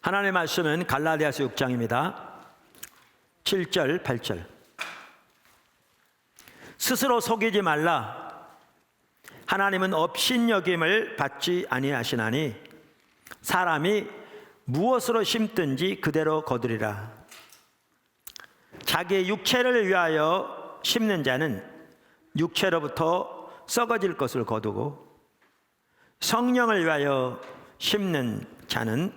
하나님의 말씀은 갈라디아서 6장입니다. 7절, 8절. 스스로 속이지 말라. 하나님은 업신여김을 받지 아니하시나니 사람이 무엇으로 심든지 그대로 거두리라. 자기의 육체를 위하여 심는 자는 육체로부터 썩어질 것을 거두고 성령을 위하여 심는 자는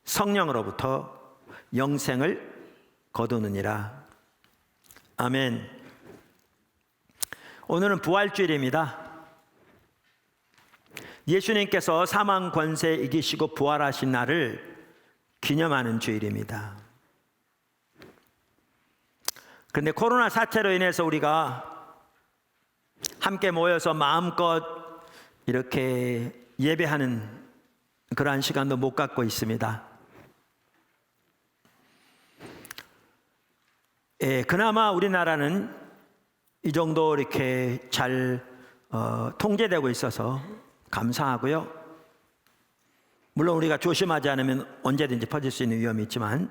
성령으로부터 영생을 거두느니라. 아멘. 오늘은 부활주일입니다. 예수님께서 사망 권세 이기시고 부활하신 날을 기념하는 주일입니다. 그런데 코로나 사태로 인해서 우리가 함께 모여서 마음껏 이렇게 예배하는 그러한 시간도 못 갖고 있습니다. 그나마 우리나라는 이 정도 이렇게 잘 통제되고 있어서 감사하고요. 물론 우리가 조심하지 않으면 언제든지 퍼질 수 있는 위험이 있지만,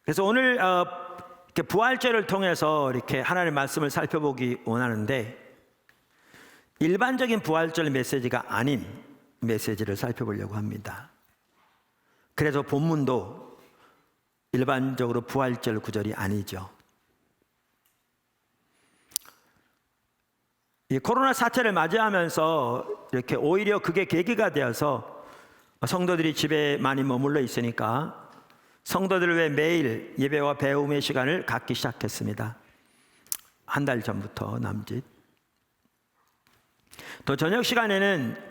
그래서 오늘 이렇게 부활절을 통해서 이렇게 하나님의 말씀을 살펴보기 원하는데, 일반적인 부활절 메시지가 아닌 메시지를 살펴보려고 합니다. 그래서 본문도 일반적으로 부활절 구절이 아니죠. 이 코로나 사태를 맞이하면서 이렇게 오히려 그게 계기가 되어서 성도들이 집에 많이 머물러 있으니까 성도들을 위해 매일 예배와 배움의 시간을 갖기 시작했습니다. 한 달 전부터 남짓. 또 저녁 시간에는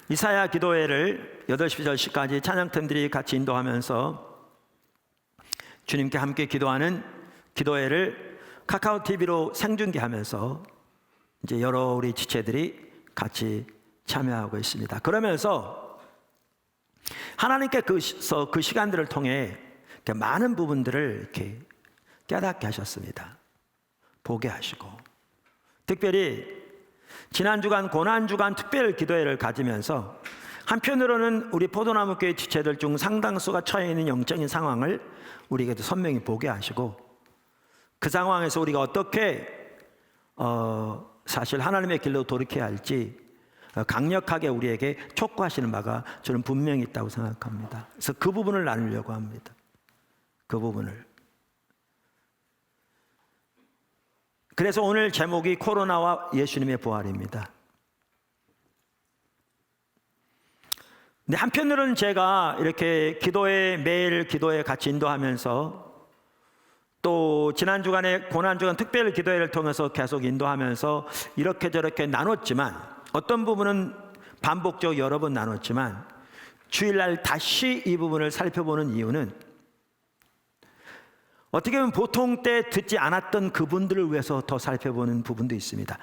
이사야 기도회를 8시 10시까지 찬양팀들이 같이 인도하면서 주님께 함께 기도하는 기도회를 카카오 TV로 생중계하면서 이제 여러 우리 지체들이 같이 참여하고 있습니다. 그러면서 하나님께서 그 시간들을 통해 많은 부분들을 이렇게 깨닫게 하셨습니다. 보게 하시고, 특별히 지난 주간 고난 주간 특별 기도회를 가지면서 한편으로는 우리 포도나무 교회 지체들 중 상당수가 처해 있는 영적인 상황을 우리에게도 선명히 보게 하시고, 그 상황에서 우리가 어떻게 사실 하나님의 길로 돌이켜야 할지 강력하게 우리에게 촉구하시는 바가 저는 분명히 있다고 생각합니다. 그래서 그 부분을 나누려고 합니다. 그 부분을. 그래서 오늘 제목이 코로나와 예수님의 부활입니다. 근데 한편으로는 제가 이렇게 기도회, 매일 기도회 같이 인도하면서 또 지난 주간에 고난 주간 특별 기도회를 통해서 계속 인도하면서 이렇게 저렇게 나눴지만, 어떤 부분은 반복적으로 여러 번 나눴지만 주일날 다시 이 부분을 살펴보는 이유는 어떻게 보면 보통 때 듣지 않았던 그분들을 위해서 더 살펴보는 부분도 있습니다.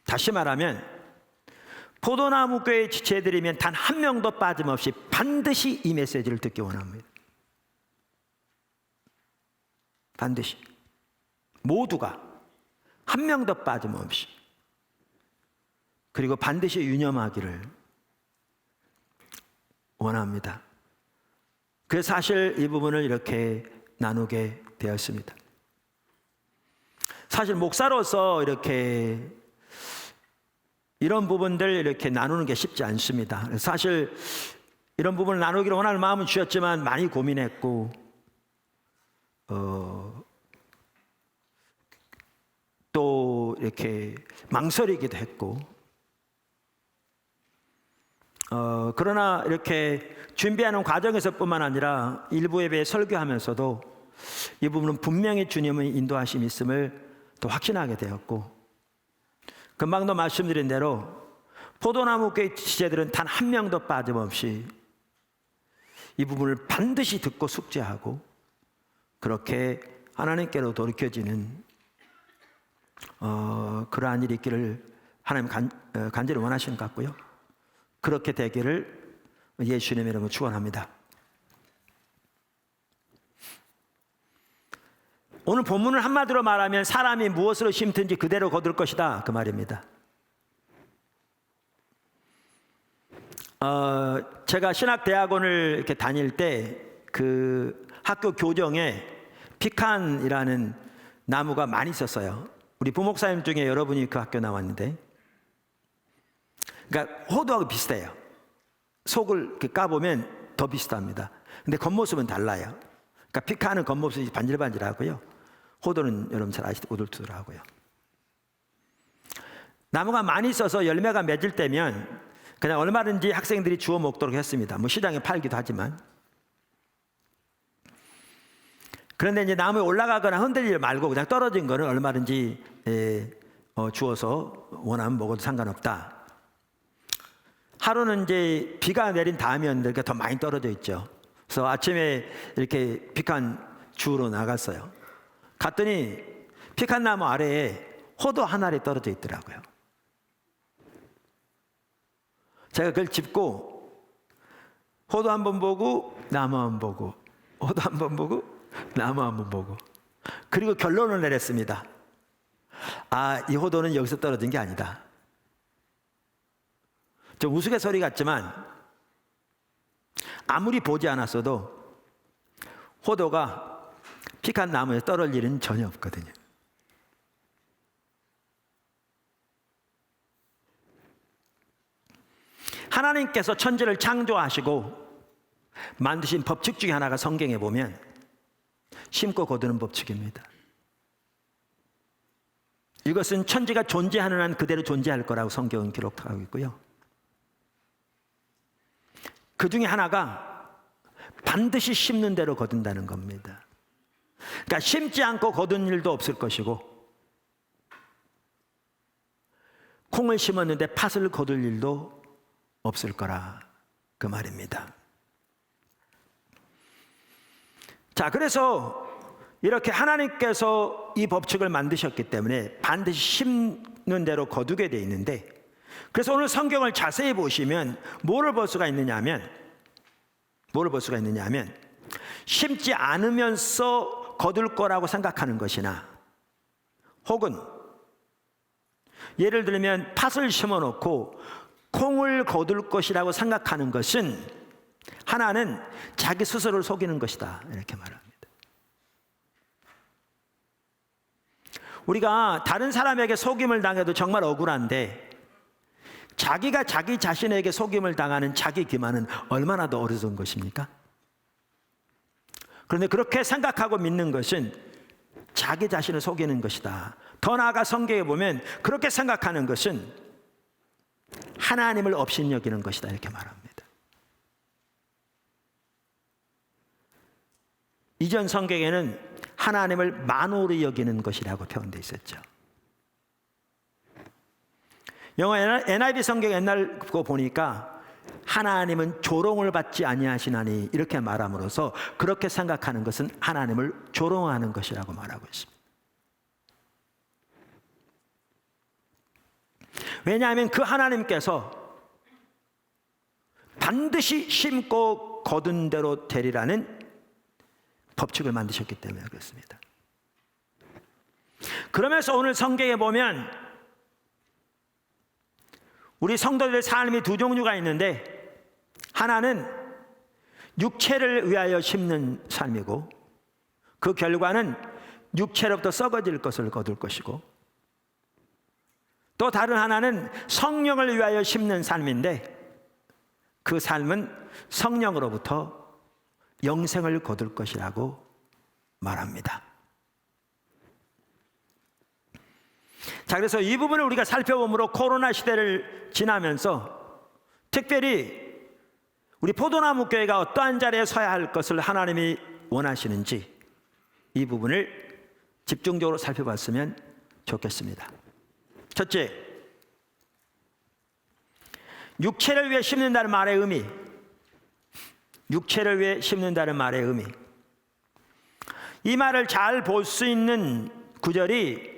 다시 말하면 포도나무 교회 지체들이면 단 한 명도 빠짐없이 반드시 이 메시지를 듣기 원합니다. 반드시 모두가 한 명도 빠짐없이, 그리고 반드시 유념하기를 원합니다. 그래서 사실 이 부분을 이렇게 나누게 되었습니다. 사실 목사로서 이렇게 이런 부분들 이렇게 나누는 게 쉽지 않습니다. 사실 이런 부분을 나누기를 원하는 마음은 주셨지만 많이 고민했고, 또 이렇게 망설이기도 했고, 그러나 이렇게 준비하는 과정에서 뿐만 아니라 일부 예배 설교하면서도 이 부분은 분명히 주님의 인도하심이 있음을 또 확신하게 되었고, 금방도 말씀드린 대로 포도나무 교회 지체들은 단 한 명도 빠짐없이 이 부분을 반드시 듣고 숙지하고 그렇게 하나님께로 돌이켜지는 그러한 일이 있기를 하나님 간절히 원하시는 것 같고요. 그렇게 되기를 예수님의 이름으로 축원합니다. 오늘 본문을 한마디로 말하면 사람이 무엇으로 심든지 그대로 거둘 것이다, 그 말입니다. 제가 신학대학원을 이렇게 다닐 때 그 학교 교정에 피칸이라는 나무가 많이 있었어요. 우리 부목사님 중에 여러분이 그 학교 나왔는데, 그러니까 호두하고 비슷해요. 속을 이렇게 까보면 더 비슷합니다. 근데 겉모습은 달라요. 그러니까 피칸은 겉모습이 반질반질하고요, 호두는 여러분 잘 아시듯이 오돌투돌하고요. 나무가 많이 있어서 열매가 맺을 때면 그냥 얼마든지 학생들이 주워 먹도록 했습니다. 뭐 시장에 팔기도 하지만. 그런데 이제 나무에 올라가거나 흔들리지 말고 그냥 떨어진 거는 얼마든지 주워서 원하면 먹어도 상관없다. 하루는 이제 비가 내린 다음이었는데 더 많이 떨어져 있죠. 그래서 아침에 이렇게 피칸 주우러 나갔어요. 갔더니 피칸 나무 아래에 호두 한 알이 떨어져 있더라고요. 제가 그걸 짚고 호두 한 번 보고 나무 한 번 보고 호두 한 번 보고 나무 한 번 보고, 그리고 결론을 내렸습니다. 아, 이 호두는 여기서 떨어진 게 아니다. 좀 우스갯소리 같지만 아무리 보지 않았어도 호두가 피칸 나무에 떨어질 일은 전혀 없거든요. 하나님께서 천지를 창조하시고 만드신 법칙 중에 하나가 성경에 보면 심고 거두는 법칙입니다. 이것은 천지가 존재하는 한 그대로 존재할 거라고 성경은 기록하고 있고요. 그 중에 하나가 반드시 심는 대로 거둔다는 겁니다. 그러니까 심지 않고 거둔 일도 없을 것이고, 콩을 심었는데 팥을 거둘 일도 없을 거라, 그 말입니다. 자, 그래서 이렇게 하나님께서 이 법칙을 만드셨기 때문에 반드시 심는 대로 거두게 돼 있는데, 그래서 오늘 성경을 자세히 보시면 뭐를 볼 수가 있느냐 하면 심지 않으면서 거둘 거라고 생각하는 것이나, 혹은 예를 들면 팥을 심어놓고 콩을 거둘 것이라고 생각하는 것은 하나는 자기 스스로를 속이는 것이다, 이렇게 말합니다. 우리가 다른 사람에게 속임을 당해도 정말 억울한데, 자기가 자기 자신에게 속임을 당하는 자기 기만은 얼마나 더 어리석은 것입니까? 그런데 그렇게 생각하고 믿는 것은 자기 자신을 속이는 것이다. 더 나아가 성경에 보면 그렇게 생각하는 것은 하나님을 업신여기는 것이다, 이렇게 말합니다. 이전 성경에는 하나님을 만홀히 여기는 것이라고 표현되어 있었죠. 영어 NIV 성경 옛날 거 보니까 하나님은 조롱을 받지 아니하시나니 이렇게 말함으로써 그렇게 생각하는 것은 하나님을 조롱하는 것이라고 말하고 있습니다. 왜냐하면 그 하나님께서 반드시 심고 거둔 대로 되리라는 법칙을 만드셨기 때문에 그렇습니다. 그러면서 오늘 성경에 보면 우리 성도들의 삶이 두 종류가 있는데, 하나는 육체를 위하여 심는 삶이고 그 결과는 육체로부터 썩어질 것을 거둘 것이고, 또 다른 하나는 성령을 위하여 심는 삶인데 그 삶은 성령으로부터 영생을 거둘 것이라고 말합니다. 자, 그래서 이 부분을 우리가 살펴보므로 코로나 시대를 지나면서 특별히 우리 포도나무 교회가 어떠한 자리에 서야 할 것을 하나님이 원하시는지 이 부분을 집중적으로 살펴봤으면 좋겠습니다. 첫째, 육체를 위해 심는다는 말의 의미. 육체를 위해 심는다는 말의 의미. 이 말을 잘 볼 수 있는 구절이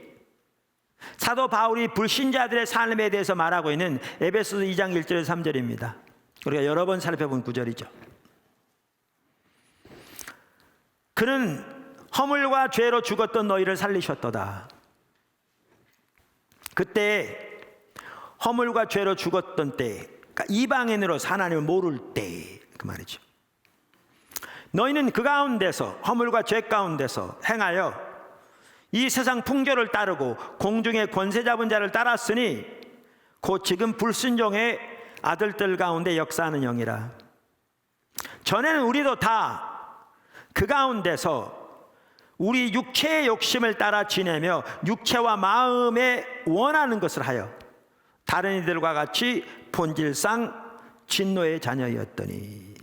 사도 바울이 불신자들의 삶에 대해서 말하고 있는 에베소서 2장 1절에서 3절입니다. 우리가 여러 번 살펴본 구절이죠. 그는 허물과 죄로 죽었던 너희를 살리셨도다. 그때 허물과 죄로 죽었던 때 그러니까 이방인으로서 하나님을 모를 때 그 말이죠. 너희는 그 가운데서 허물과 죄 가운데서 행하여 이 세상 풍조를 따르고 공중의 권세 잡은 자를 따랐으니 곧 지금 불순종의 아들들 가운데 역사하는 영이라. 전에는 우리도 다 그 가운데서 우리 육체의 욕심을 따라 지내며 육체와 마음에 원하는 것을 하여 다른 이들과 같이 본질상 진노의 자녀였더니.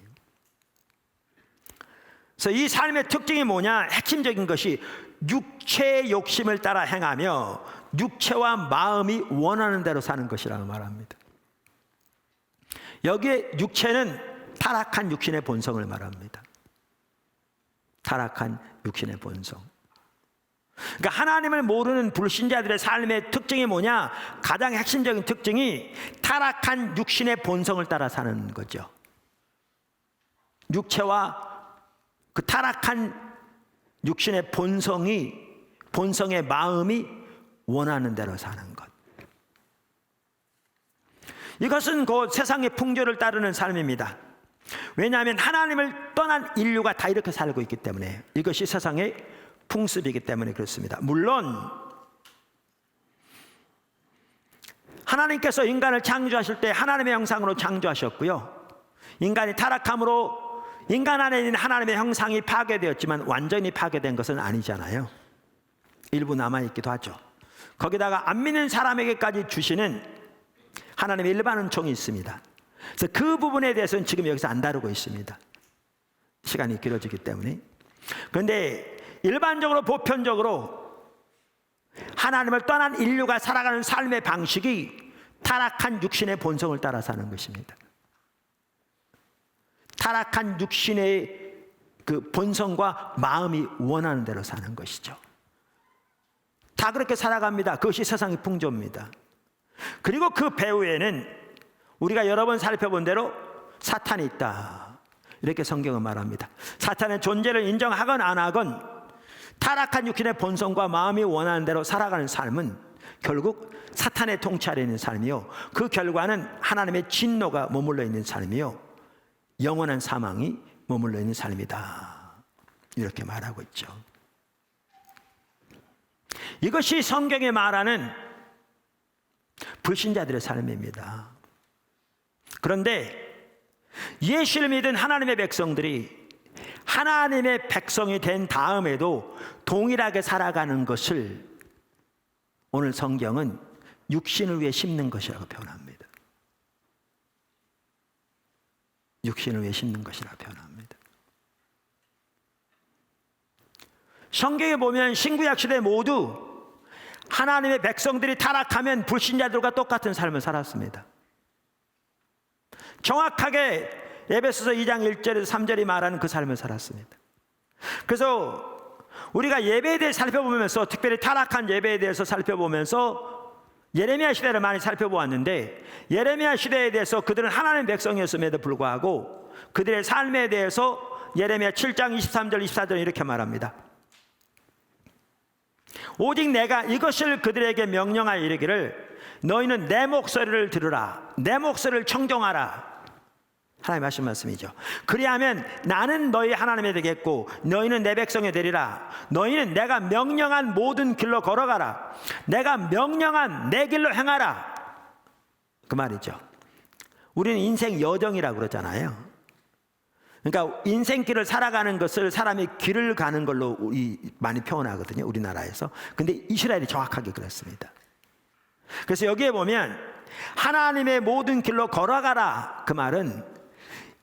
그래서 이 삶의 특징이 뭐냐? 핵심적인 것이 육체의 욕심을 따라 행하며 육체와 마음이 원하는 대로 사는 것이라고 말합니다. 여기에 육체는 타락한 육신의 본성을 말합니다. 타락한 육신의 본성. 그러니까 하나님을 모르는 불신자들의 삶의 특징이 뭐냐? 가장 핵심적인 특징이 타락한 육신의 본성을 따라 사는 거죠. 육체와 그 타락한 육신의 본성의 마음이 원하는 대로 사는 것. 이것은 곧 세상의 풍조를 따르는 삶입니다. 왜냐하면 하나님을 떠난 인류가 다 이렇게 살고 있기 때문에, 이것이 세상의 풍습이기 때문에 그렇습니다. 물론 하나님께서 인간을 창조하실 때 하나님의 형상으로 창조하셨고요, 인간이 타락함으로 인간 안에 있는 하나님의 형상이 파괴되었지만 완전히 파괴된 것은 아니잖아요. 일부 남아있기도 하죠. 거기다가 안 믿는 사람에게까지 주시는 하나님의 일반 은총이 있습니다. 그래서 그 부분에 대해서는 지금 여기서 안 다루고 있습니다. 시간이 길어지기 때문에. 그런데 일반적으로 보편적으로 하나님을 떠난 인류가 살아가는 삶의 방식이 타락한 육신의 본성을 따라 사는 것입니다. 타락한 육신의 그 본성과 마음이 원하는 대로 사는 것이죠. 다 그렇게 살아갑니다. 그것이 세상의 풍조입니다. 그리고 그 배후에는 우리가 여러 번 살펴본 대로 사탄이 있다, 이렇게 성경은 말합니다. 사탄의 존재를 인정하건 안 하건 타락한 육신의 본성과 마음이 원하는 대로 살아가는 삶은 결국 사탄의 통치 아래 있는 삶이요, 그 결과는 하나님의 진노가 머물러 있는 삶이요, 영원한 사망이 머물러 있는 삶이다, 이렇게 말하고 있죠. 이것이 성경에 말하는 불신자들의 삶입니다. 그런데 예수를 믿은 하나님의 백성들이 하나님의 백성이 된 다음에도 동일하게 살아가는 것을 오늘 성경은 육신을 위해 심는 것이라고 표현합니다. 육신을 위해 심는 것이라고 표현합니다. 성경에 보면 신구약 시대 모두 하나님의 백성들이 타락하면 불신자들과 똑같은 삶을 살았습니다. 정확하게 에베소서 2장 1절에서 3절이 말하는 그 삶을 살았습니다. 그래서 우리가 예배에 대해 살펴보면서, 특별히 타락한 예배에 대해서 살펴보면서 예레미야 시대를 많이 살펴보았는데, 예레미야 시대에 대해서 그들은 하나님의 백성이었음에도 불구하고 그들의 삶에 대해서 예레미야 7장 23절 24절 이렇게 말합니다. 오직 내가 이것을 그들에게 명령하여 이르기를 너희는 내 목소리를 들으라, 내 목소리를 청종하라. 하나님 하신 말씀이죠. 그리하면 나는 너희 하나님이 되겠고 너희는 내 백성이 되리라. 너희는 내가 명령한 모든 길로 걸어가라. 내가 명령한 내 길로 행하라, 그 말이죠. 우리는 인생 여정이라고 그러잖아요. 그러니까 인생길을 살아가는 것을 사람이 길을 가는 걸로 많이 표현하거든요, 우리나라에서. 근데 이스라엘이 정확하게 그렇습니다. 그래서 여기에 보면 하나님의 모든 길로 걸어가라, 그 말은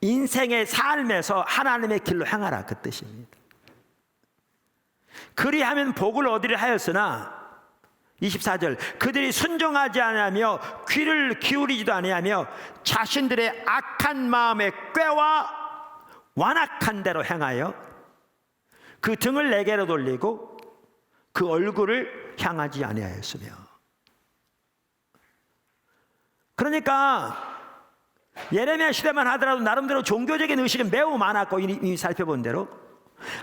인생의 삶에서 하나님의 길로 행하라, 그 뜻입니다. 그리하면 복을 얻으려 하였으나 24절 그들이 순종하지 아니하며 귀를 기울이지도 아니하며 자신들의 악한 마음의 꾀와 완악한 대로 행하여 그 등을 내게로 돌리고 그 얼굴을 향하지 아니하였으며. 그러니까 예레미야 시대만 하더라도 나름대로 종교적인 의식은 매우 많았고, 이미 살펴본 대로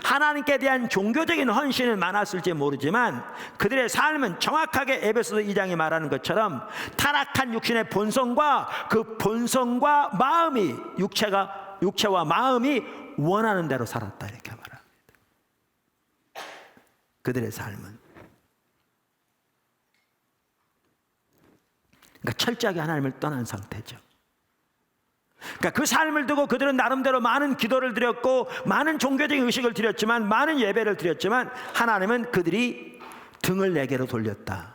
하나님께 대한 종교적인 헌신은 많았을지 모르지만 그들의 삶은 정확하게 에베소서 2장이 말하는 것처럼 타락한 육신의 본성과 그 본성과 마음이 육체와 마음이 원하는 대로 살았다 이렇게 말합니다. 그들의 삶은 그러니까 철저하게 하나님을 떠난 상태죠. 그러니까 그 삶을 두고 그들은 나름대로 많은 기도를 드렸고 많은 종교적인 의식을 드렸지만 많은 예배를 드렸지만 하나님은 그들이 등을 내게로 돌렸다,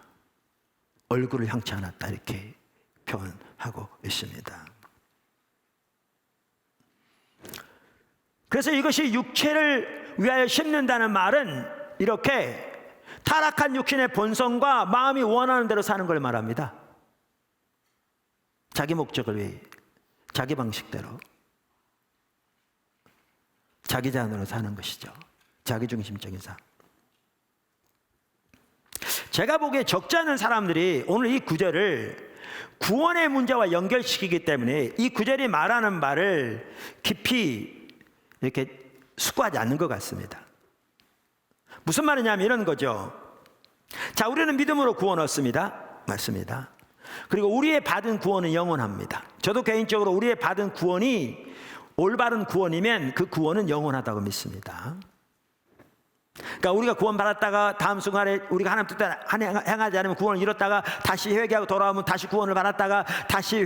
얼굴을 향치 않았다 이렇게 표현하고 있습니다. 그래서 이것이 육체를 위하여 심는다는 말은 이렇게 타락한 육신의 본성과 마음이 원하는 대로 사는 걸 말합니다. 자기 목적을 위해 자기 방식대로 자기 자원으로 사는 것이죠. 자기중심적인 삶. 제가 보기에 적지 않은 사람들이 오늘 이 구절을 구원의 문제와 연결시키기 때문에 이 구절이 말하는 말을 깊이 이렇게 숙고하지 않는 것 같습니다. 무슨 말이냐면 이런 거죠. 자, 우리는 믿음으로 구원 얻습니다. 맞습니다. 그리고 우리의 받은 구원은 영원합니다. 저도 개인적으로 우리의 받은 구원이 올바른 구원이면 그 구원은 영원하다고 믿습니다. 그러니까 우리가 구원받았다가 다음 순간에 우리가 하나님 뜻대로 행하지 않으면 구원을 잃었다가 다시 회개하고 돌아오면 다시 구원을 받았다가 다시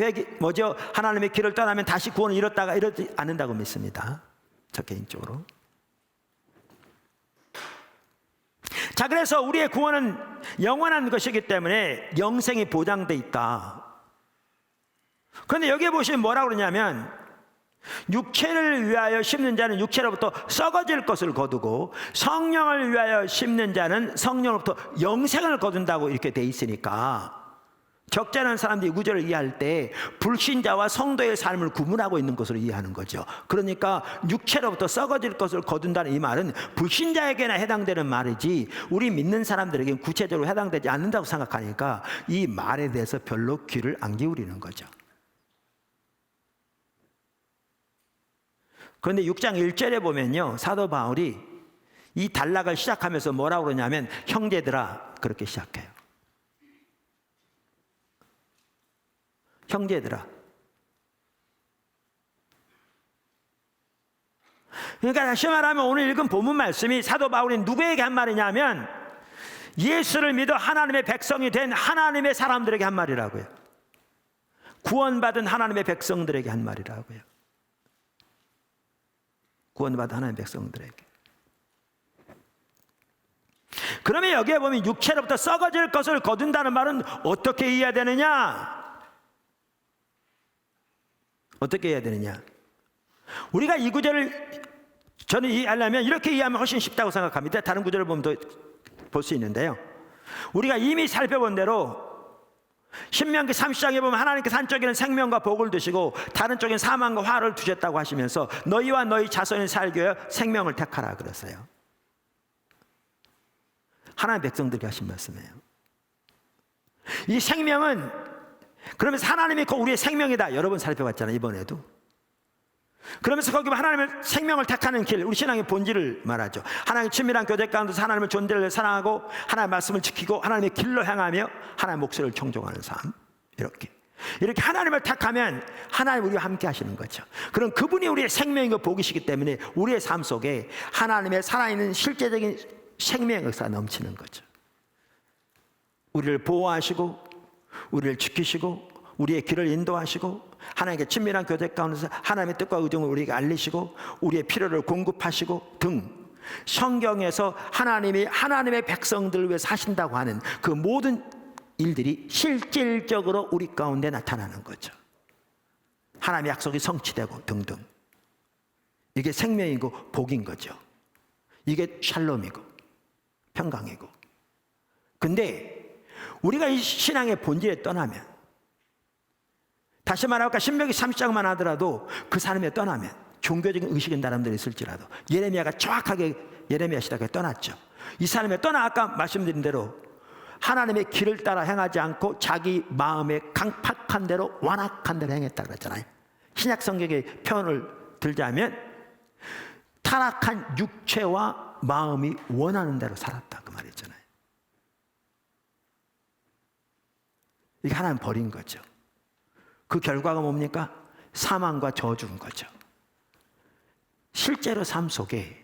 하나님의 길을 떠나면 다시 구원을 잃었다가 이러지 않는다고 믿습니다. 저 개인적으로. 자, 그래서 우리의 구원은 영원한 것이기 때문에 영생이 보장돼 있다. 그런데 여기에 보시면 뭐라고 그러냐면 육체를 위하여 심는 자는 육체로부터 썩어질 것을 거두고 성령을 위하여 심는 자는 성령으로부터 영생을 거둔다고 이렇게 돼 있으니까 적지 않은 사람들이 이 구절을 이해할 때 불신자와 성도의 삶을 구분하고 있는 것으로 이해하는 거죠. 그러니까 육체로부터 썩어질 것을 거둔다는 이 말은 불신자에게나 해당되는 말이지 우리 믿는 사람들에게는 구체적으로 해당되지 않는다고 생각하니까 이 말에 대해서 별로 귀를 안 기울이는 거죠. 그런데 6장 1절에 보면요, 사도 바울이 이 단락을 시작하면서 뭐라고 그러냐면 형제들아 그렇게 시작해요. 형제들아. 그러니까 다시 말하면 오늘 읽은 본문 말씀이 사도 바울이 누구에게 한 말이냐면 예수를 믿어 하나님의 백성이 된 하나님의 사람들에게 한 말이라고요. 구원받은 하나님의 백성들에게 한 말이라고요. 구원받은 하나님의 백성들에게. 그러면 여기에 보면 육체로부터 썩어질 것을 거둔다는 말은 어떻게 이해해야 되느냐? 어떻게 해야 되느냐? 우리가 이 구절을 저는 이해하려면 이렇게 이해하면 훨씬 쉽다고 생각합니다. 다른 구절을 보면 더 볼 수 있는데요. 우리가 이미 살펴본 대로 신명기 30장에 보면 하나님께서 한쪽에는 생명과 복을 두시고 다른 쪽에는 사망과 화를 두셨다고 하시면서 너희와 너희 자손이 살기 위하여 생명을 택하라 그랬어요. 하나님의 백성들에게 하신 말씀이에요. 이 생명은 그러면서 하나님이 우리의 생명이다 여러 번 살펴봤잖아요. 이번에도. 그러면서 거기 하나님의 생명을 택하는 길, 우리 신앙의 본질을 말하죠. 하나님의 친밀한 교제 가운데서 하나님의 존재를 사랑하고 하나님의 말씀을 지키고 하나님의 길로 향하며 하나님의 목소리를 청종하는 삶. 이렇게 하나님을 택하면 하나님 우리와 함께 하시는 거죠. 그럼 그분이 우리의 생명이고 복이시기 때문에 우리의 삶 속에 하나님의 살아있는 실제적인 생명의 역사가 넘치는 거죠. 우리를 보호하시고 우리를 지키시고 우리의 길을 인도하시고 하나님께 친밀한 교제 가운데서 하나님의 뜻과 의정을 우리에게 알리시고 우리의 필요를 공급하시고 등 성경에서 하나님이 하나님의 백성들을 위해서 하신다고 하는 그 모든 일들이 실질적으로 우리 가운데 나타나는 거죠. 하나님의 약속이 성취되고 등등. 이게 생명이고 복인 거죠. 이게 샬롬이고 평강이고. 근데 우리가 이 신앙의 본질에 떠나면, 다시 말할까 신명기 30장만 하더라도 그 사람에 떠나면 종교적인 의식인 사람들이 있을지라도 예레미야가 정확하게 예레미야 시대에 떠났죠. 이 사람에 떠나 아까 말씀드린 대로 하나님의 길을 따라 행하지 않고 자기 마음의 강팍한 대로 완악한 대로 행했다 그랬잖아요. 신약 성경의 표현을 들자면 타락한 육체와 마음이 원하는 대로 살았다 그 말이잖아요. 이게 하나님 버린 거죠. 그 결과가 뭡니까? 사망과 저주인 거죠. 실제로 삶 속에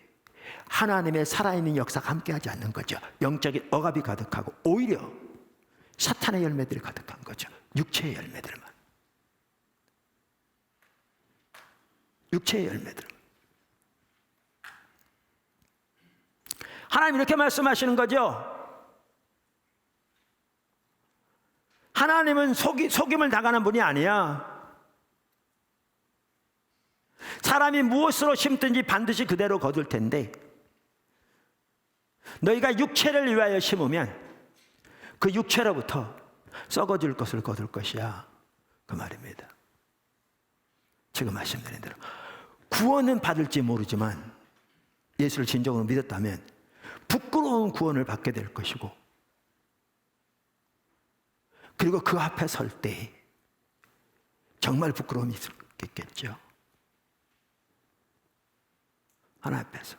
하나님의 살아있는 역사가 함께하지 않는 거죠. 영적인 억압이 가득하고 오히려 사탄의 열매들이 가득한 거죠. 육체의 열매들만. 육체의 열매들만. 하나님 이렇게 말씀하시는 거죠. 하나님은 속임을 당하는 분이 아니야. 사람이 무엇으로 심든지 반드시 그대로 거둘 텐데 너희가 육체를 위하여 심으면 그 육체로부터 썩어질 것을 거둘 것이야 그 말입니다. 지금 말씀드린 대로 구원은 받을지 모르지만 예수를 진정으로 믿었다면 부끄러운 구원을 받게 될 것이고 그리고 그 앞에 설 때 정말 부끄러움이 있겠죠. 하나님 앞에서.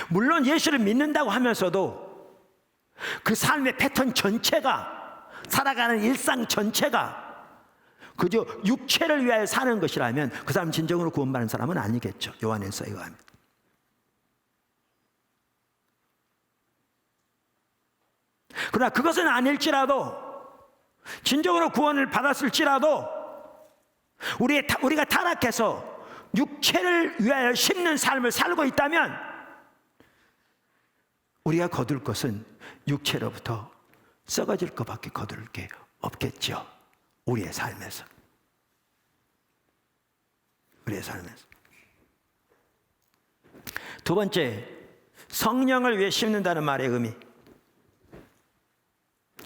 물론 예수를 믿는다고 하면서도 그 삶의 패턴 전체가 살아가는 일상 전체가 그저 육체를 위하여 사는 것이라면 그 사람 진정으로 구원받는 사람은 아니겠죠. 요한일서에 의하면. 그러나 그것은 아닐지라도 진정으로 구원을 받았을지라도 우리가 타락해서 육체를 위하여 심는 삶을 살고 있다면 우리가 거둘 것은 육체로부터 썩어질 것밖에 거둘 게 없겠죠. 우리의 삶에서. 우리의 삶에서. 두 번째, 성령을 위해 심는다는 말의 의미.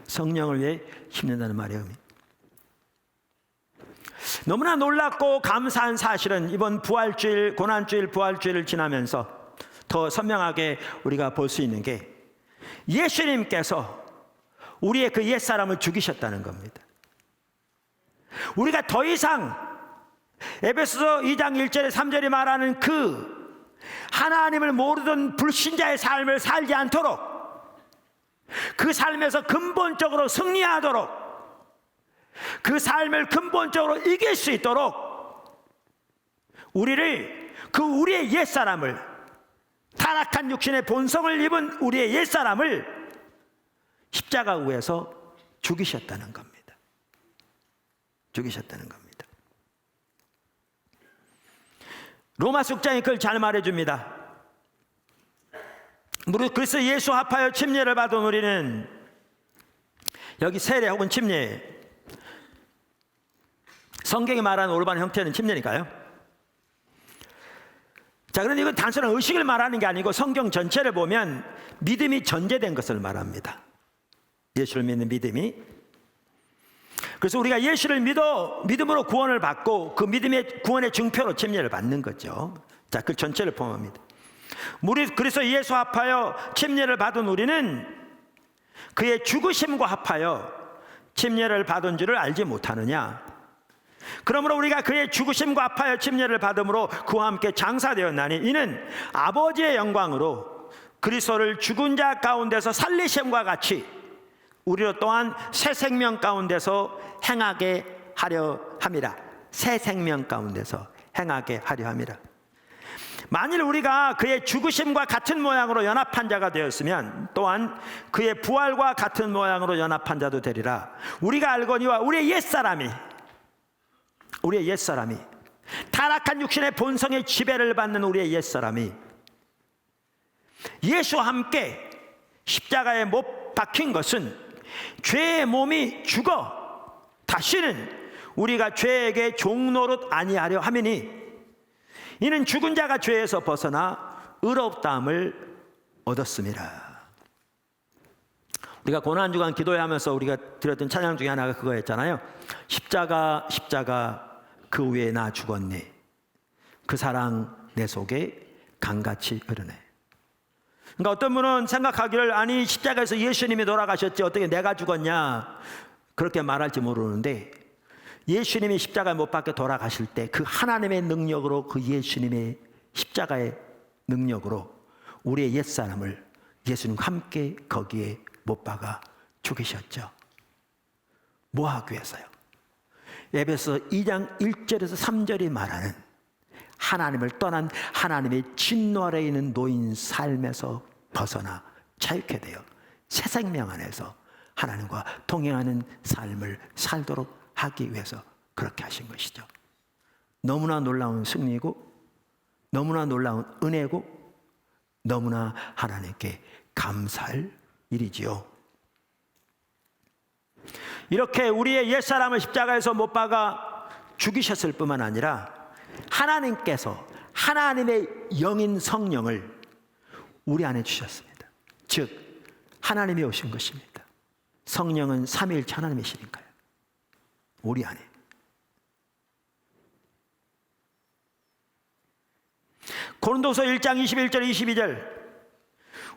성령을 위해 심는다는 말의 의미. 너무나 놀랍고 감사한 사실은 이번 부활주일, 고난주일, 부활주일을 지나면서 더 선명하게 우리가 볼 수 있는 게 예수님께서 우리의 그 옛사람을 죽이셨다는 겁니다. 우리가 더 이상 에베소서 2장 1절에 3절이 말하는 그 하나님을 모르던 불신자의 삶을 살지 않도록 그 삶에서 근본적으로 승리하도록 그 삶을 근본적으로 이길 수 있도록 우리의 옛사람을 타락한 육신의 본성을 입은 우리의 옛사람을 십자가 위에서 죽이셨다는 겁니다. 죽이셨다는 겁니다. 로마서 6장이 그걸 잘 말해줍니다. 무릇 그리스도 예수 합하여 침례를 받은 우리는 여기 세례 혹은 침례 성경이 말하는 올바른 형태는 침례니까요. 자, 그런데 이건 단순한 의식을 말하는 게 아니고 성경 전체를 보면 믿음이 전제된 것을 말합니다. 예수를 믿는 믿음이. 그래서 우리가 예수를 믿음으로 구원을 받고 그 믿음의 구원의 증표로 침례를 받는 거죠. 자, 그 전체를 포함합니다. 무릇 그리스도 예수 합하여 침례를 받은 우리는 그의 죽으심과 합하여 침례를 받은 줄을 알지 못하느냐. 그러므로 우리가 그의 죽으심과 합하여 침례를 받음으로 그와 함께 장사되었나니 이는 아버지의 영광으로 그리스도를 죽은 자 가운데서 살리심과 같이 우리로 또한 새 생명 가운데서 행하게 하려 함이라. 새 생명 가운데서 행하게 하려 함이라. 만일 우리가 그의 죽으심과 같은 모양으로 연합한 자가 되었으면 또한 그의 부활과 같은 모양으로 연합한 자도 되리라. 우리가 알거니와 우리의 옛사람이 타락한 육신의 본성의 지배를 받는 우리의 옛사람이 예수와 함께 십자가에 못 박힌 것은 죄의 몸이 죽어 다시는 우리가 죄에게 종노릇 아니하려 함이니 이는 죽은 자가 죄에서 벗어나 의롭다함을 얻었습니다. 우리가 고난주간 기도하면서 우리가 드렸던 찬양 중에 하나가 그거였잖아요. 십자가 그 위에 나 죽었네. 그 사랑 내 속에 강같이 흐르네. 그러니까 어떤 분은 생각하기를 아니 십자가에서 예수님이 돌아가셨지 어떻게 내가 죽었냐 그렇게 말할지 모르는데 예수님이 십자가에 못 박혀 돌아가실 때 그 하나님의 능력으로, 그 예수님의 십자가의 능력으로 우리의 옛사람을 예수님과 함께 거기에 못 박아 죽이셨죠. 뭐 하기 위해서요? 에베소 2장 1절에서 3절이 말하는 하나님을 떠난 하나님의 진노 아래에 있는 노인 삶에서 벗어나 자유케 되어 새 생명 안에서 하나님과 동행하는 삶을 살도록 하기 위해서 그렇게 하신 것이죠. 너무나 놀라운 승리고, 너무나 놀라운 은혜고, 너무나 하나님께 감사할 일이지요. 이렇게 우리의 옛사람을 십자가에서 못 박아 죽이셨을 뿐만 아니라 하나님께서 하나님의 영인 성령을 우리 안에 주셨습니다. 즉 하나님이 오신 것입니다. 성령은 삼위일체 하나님이시니까요. 우리 안에. 고린도서 1장 21절 22절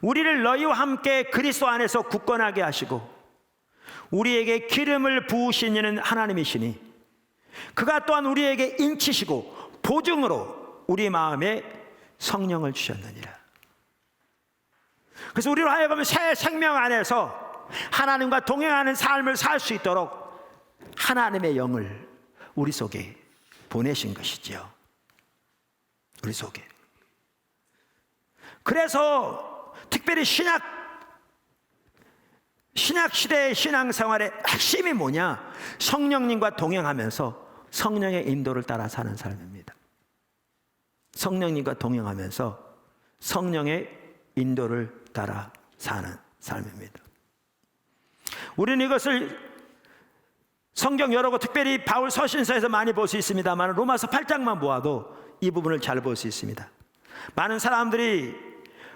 우리를 너희와 함께 그리스도 안에서 굳건하게 하시고 우리에게 기름을 부으신 이는 하나님이시니 그가 또한 우리에게 인치시고 보증으로 우리 마음에 성령을 주셨느니라. 그래서 우리로 하여금 새 생명 안에서 하나님과 동행하는 삶을 살 수 있도록 하나님의 영을 우리 속에 보내신 것이지요. 우리 속에. 그래서 특별히 신약 시대의 신앙생활의 핵심이 뭐냐? 성령님과 동행하면서 성령의 인도를 따라 사는 삶입니다. 성령님과 동행하면서 성령의 인도를 따라 사는 삶입니다. 우리는 이것을 성경 여러 곳, 특별히 바울 서신서에서 많이 볼 수 있습니다만 로마서 8장만 보아도 이 부분을 잘 볼 수 있습니다. 많은 사람들이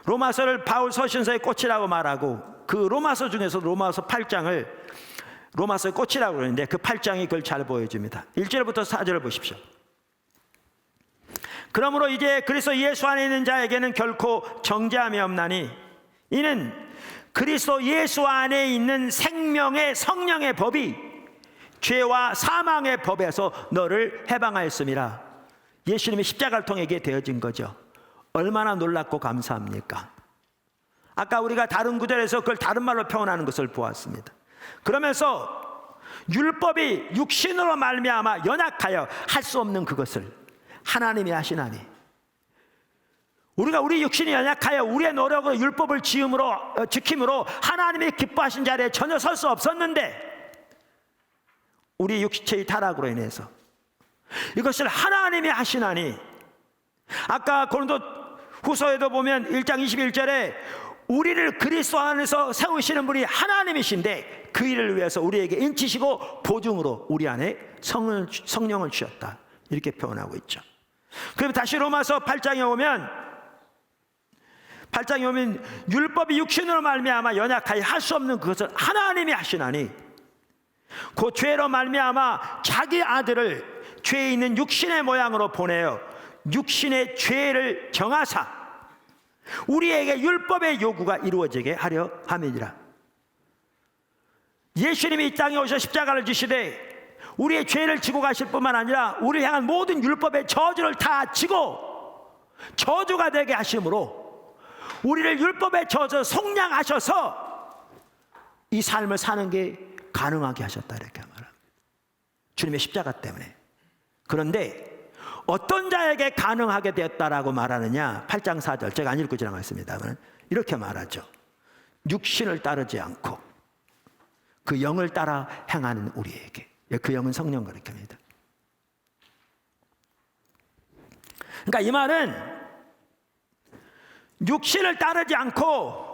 로마서를 바울 서신서의 꽃이라고 말하고 그 로마서 중에서 로마서 8장을 로마서의 꽃이라고 그러는데 그 8장이 그걸 잘 보여줍니다. 1절부터 4절을 보십시오. 그러므로 이제 그리스도 예수 안에 있는 자에게는 결코 정죄함이 없나니 이는 그리스도 예수 안에 있는 생명의 성령의 법이 죄와 사망의 법에서 너를 해방하였음이라. 예수님의 십자가를 통해 이게 되어진 거죠. 얼마나 놀랍고 감사합니까? 아까 우리가 다른 구절에서 그걸 다른 말로 표현하는 것을 보았습니다. 그러면서 율법이 육신으로 말미암아 연약하여 할 수 없는 그것을 하나님이 하시나니 우리 육신이 연약하여 우리의 노력으로 율법을 지킴으로 하나님이 기뻐하신 자리에 전혀 설 수 없었는데 우리 육체의 타락으로 인해서 이것을 하나님이 하시나니 아까 고린도 후서에도 보면 1장 21절에 우리를 그리스도 안에서 세우시는 분이 하나님이신데 그 일을 위해서 우리에게 인치시고 보증으로 우리 안에 성령을 주셨다 이렇게 표현하고 있죠. 그럼 다시 로마서 8장에 오면 율법이 육신으로 말미암아 연약하여 할 수 없는 그것을 하나님이 하시나니 그 죄로 말미암아 자기 아들을 죄에 있는 육신의 모양으로 보내어 육신의 죄를 정하사 우리에게 율법의 요구가 이루어지게 하려 함이니라. 예수님이 이 땅에 오셔 십자가를 지시되 우리의 죄를 지고 가실 뿐만 아니라 우리를 향한 모든 율법의 저주를 다 지고 저주가 되게 하심으로 우리를 율법의 저주 속량하셔서 이 삶을 사는 게 가능하게 하셨다 이렇게 말합니다. 주님의 십자가 때문에. 그런데 어떤 자에게 가능하게 되었다라고 말하느냐? 8장 4절 제가 안 읽고 지나갔습니다만 이렇게 말하죠. 육신을 따르지 않고 그 영을 따라 행하는 우리에게. 그 영은 성령 그렇게 합니다. 그러니까 이 말은 육신을 따르지 않고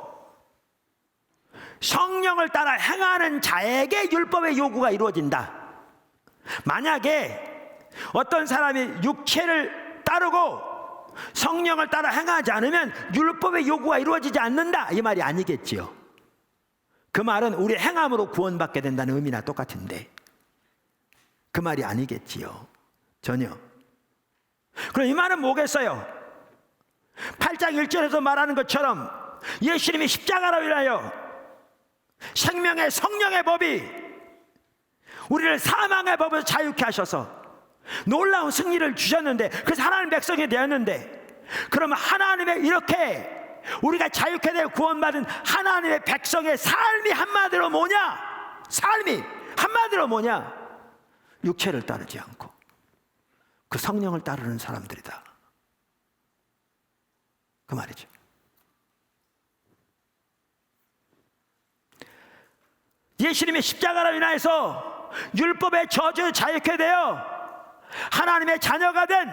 성령을 따라 행하는 자에게 율법의 요구가 이루어진다. 만약에 어떤 사람이 육체를 따르고 성령을 따라 행하지 않으면 율법의 요구가 이루어지지 않는다 이 말이 아니겠지요. 그 말은 우리 행함으로 구원받게 된다는 의미나 똑같은데 그 말이 아니겠지요. 전혀. 그럼 이 말은 뭐겠어요? 8장 1절에서 말하는 것처럼 예수님이 십자가로 인하여 생명의 성령의 법이 우리를 사망의 법에서 자유케 하셔서 놀라운 승리를 주셨는데, 그래서 하나님 백성이 되었는데, 그러면 하나님의 이렇게 우리가 자유케 되어 구원받은 하나님의 백성의 삶이 한마디로 뭐냐? 삶이 한마디로 뭐냐? 육체를 따르지 않고 그 성령을 따르는 사람들이다, 그 말이죠. 예수님의 십자가로 인하여서 율법의 저주 자유케 되어 하나님의 자녀가 된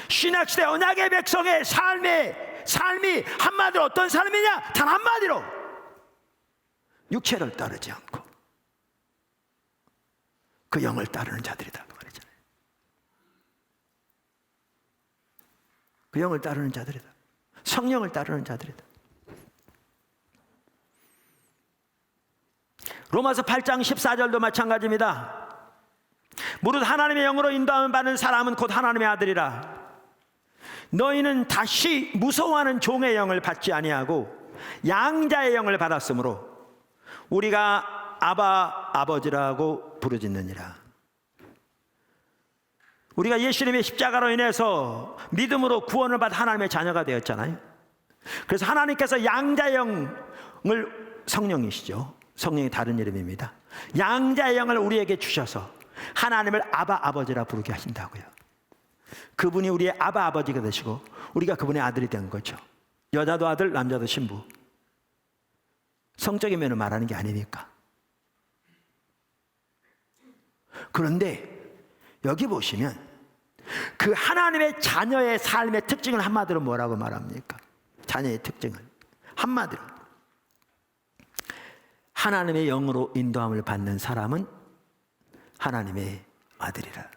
신약시대 언약의 백성의 삶이 한마디로 어떤 삶이냐? 단 한마디로 육체를 따르지 않고 그 영을 따르는 자들이다, 그 말이잖아요. 그 영을 따르는 자들이다, 성령을 따르는 자들이다. 로마서 8장 14절도 마찬가지입니다. 무릇 하나님의 영으로 인도함을 받는 사람은 곧 하나님의 아들이라. 너희는 다시 무서워하는 종의 영을 받지 아니하고 양자의 영을 받았으므로 우리가 아바 아버지라고 부르짖느니라. 우리가 예수님의 십자가로 인해서 믿음으로 구원을 받아 하나님의 자녀가 되었잖아요. 그래서 하나님께서 양자의 영을, 성령이시죠, 성령이 다른 이름입니다, 양자의 영을 우리에게 주셔서 하나님을 아바 아버지라 부르게 하신다고요. 그분이 우리의 아바 아버지가 되시고 우리가 그분의 아들이 된 거죠. 여자도 아들, 남자도 신부. 성적인 면을 말하는 게 아니니까. 그런데 여기 보시면 그 하나님의 자녀의 삶의 특징을 한마디로 뭐라고 말합니까? 자녀의 특징을 한마디로 하나님의 영으로 인도함을 받는 사람은 하나님의 아들이라.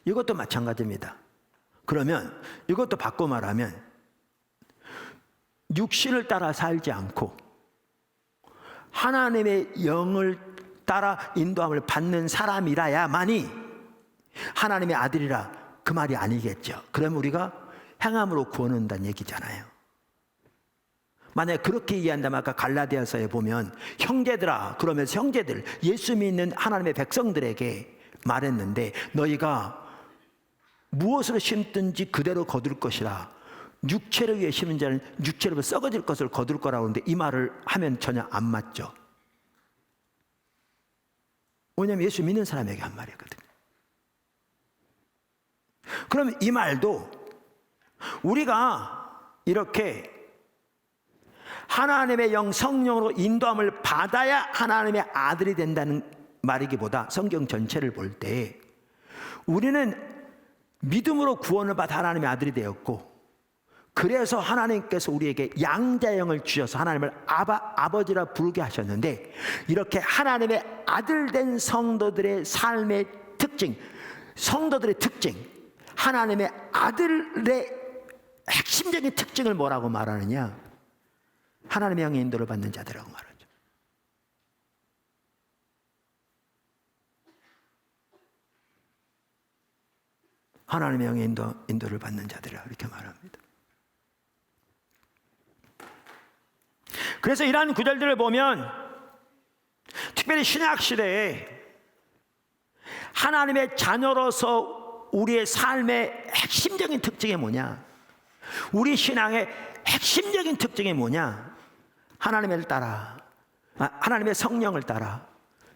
이것도 마찬가지입니다. 그러면 이것도 바꿔 말하면 육신을 따라 살지 않고 하나님의 영을 따라 인도함을 받는 사람이라야만이 하나님의 아들이라, 그 말이 아니겠죠. 그러면 우리가 행함으로 구원 얻는다는 얘기잖아요. 만약에 그렇게 이해한다면 아까 갈라디아서에 보면 형제들아, 그러면서 형제들, 예수 믿는 하나님의 백성들에게 말했는데 너희가 무엇으로 심든지 그대로 거둘 것이라. 육체를 위해 심은 자는 육체로 썩어질 것을 거둘 거라고 하는데 이 말을 하면 전혀 안 맞죠. 왜냐하면 예수 믿는 사람에게 한 말이거든요. 그러면 이 말도 우리가 이렇게 하나님의 영, 성령으로 인도함을 받아야 하나님의 아들이 된다는 말이기보다 성경 전체를 볼 때 우리는 믿음으로 구원을 받아 하나님의 아들이 되었고, 그래서 하나님께서 우리에게 양자의 영을 주셔서 하나님을 아버지라 부르게 하셨는데, 이렇게 하나님의 아들 된 성도들의 삶의 특징, 성도들의 특징, 하나님의 아들의 핵심적인 특징을 뭐라고 말하느냐? 하나님의 영의 인도를 받는 자들이라고 말하죠. 하나님의 영의 인도를 받는 자들이라고 이렇게 말합니다. 그래서 이러한 구절들을 보면 특별히 신약시대에 하나님의 자녀로서 우리의 삶의 핵심적인 특징이 뭐냐? 우리 신앙의 핵심적인 특징이 뭐냐? 하나님을 따라, 하나님의 성령을 따라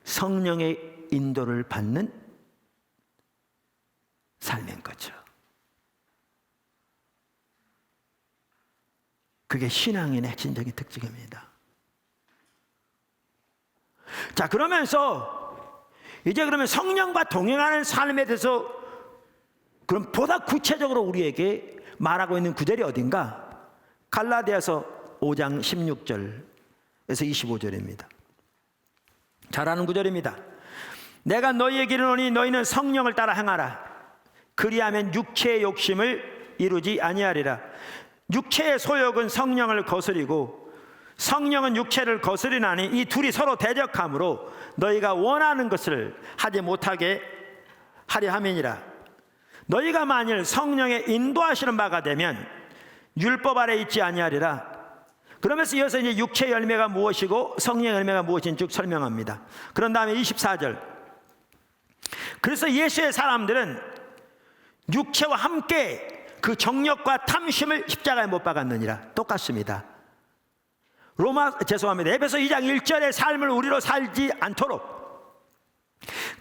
성령의 인도를 받는 삶인 거죠. 그게 신앙인의 핵심적인 특징입니다. 자, 그러면서 이제 그러면 성령과 동행하는 삶에 대해서 그럼 보다 구체적으로 우리에게 말하고 있는 구절이 어딘가? 갈라디아서 5장 16절에서 25절입니다. 잘 아는 구절입니다. 내가 너희에게 이르노니 너희는 성령을 따라 행하라. 그리하면 육체의 욕심을 이루지 아니하리라. 육체의 소욕은 성령을 거스리고 성령은 육체를 거스리나니 이 둘이 서로 대적하므로 너희가 원하는 것을 하지 못하게 하려 함이니라. 너희가 만일 성령의 인도하시는 바가 되면 율법 아래 있지 아니하리라. 그러면서 이어서 이제 육체의 열매가 무엇이고 성령의 열매가 무엇인지 쭉 설명합니다. 그런 다음에 24절. 그래서 예수의 사람들은 육체와 함께 그 정욕과 탐심을 십자가에 못 박았느니라. 똑같습니다. 에베소 2장 1절의 삶을 우리로 살지 않도록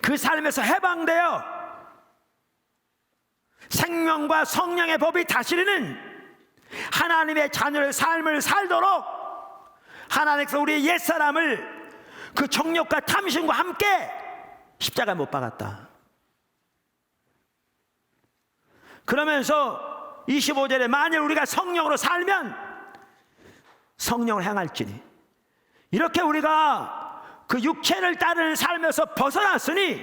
그 삶에서 해방되어 생명과 성령의 법이 다스리는 하나님의 자녀의 삶을 살도록 하나님께서 우리의 옛사람을 그 정욕과 탐심과 함께 십자가에 못 박았다. 그러면서 25절에 만일 우리가 성령으로 살면 성령을 행할지니, 이렇게 우리가 그 육체를 따르는 삶에서 벗어났으니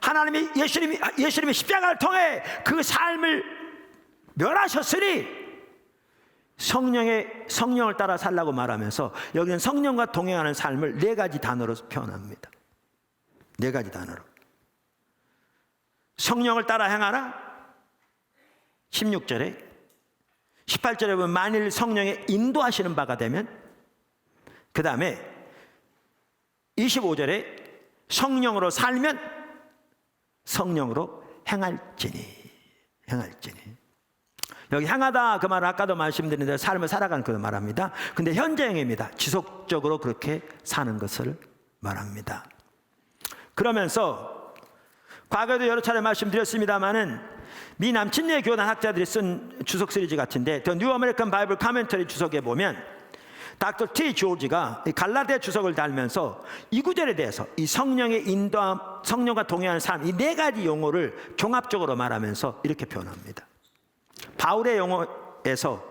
하나님이 예수님이 십자가를 통해 그 삶을 멸하셨으니 성령을 따라 살라고 말하면서 여기는 성령과 동행하는 삶을 네 가지 단어로 표현합니다. 네 가지 단어로. 성령을 따라 행하라 16절에, 18절에 보면 만일 성령의 인도하시는 바가 되면, 그 다음에 25절에 성령으로 살면 성령으로 행할지니. 여기 행하다 그 말은 아까도 말씀드린 대로 삶을 살아가는 걸 말합니다. 근데 현재형입니다. 지속적으로 그렇게 사는 것을 말합니다. 그러면서 과거에도 여러 차례 말씀드렸습니다마는 미 남친네 교단 학자들이 쓴 주석 시리즈 같은데 더 뉴 아메리칸 바이블 카멘터리 주석에 보면 닥터 T 조지가 갈라디아 주석을 달면서 이 구절에 대해서 이 성령의 인도함, 성령과 동행하는 삶, 이 네 가지 용어를 종합적으로 말하면서 이렇게 표현합니다. 바울의 용어에서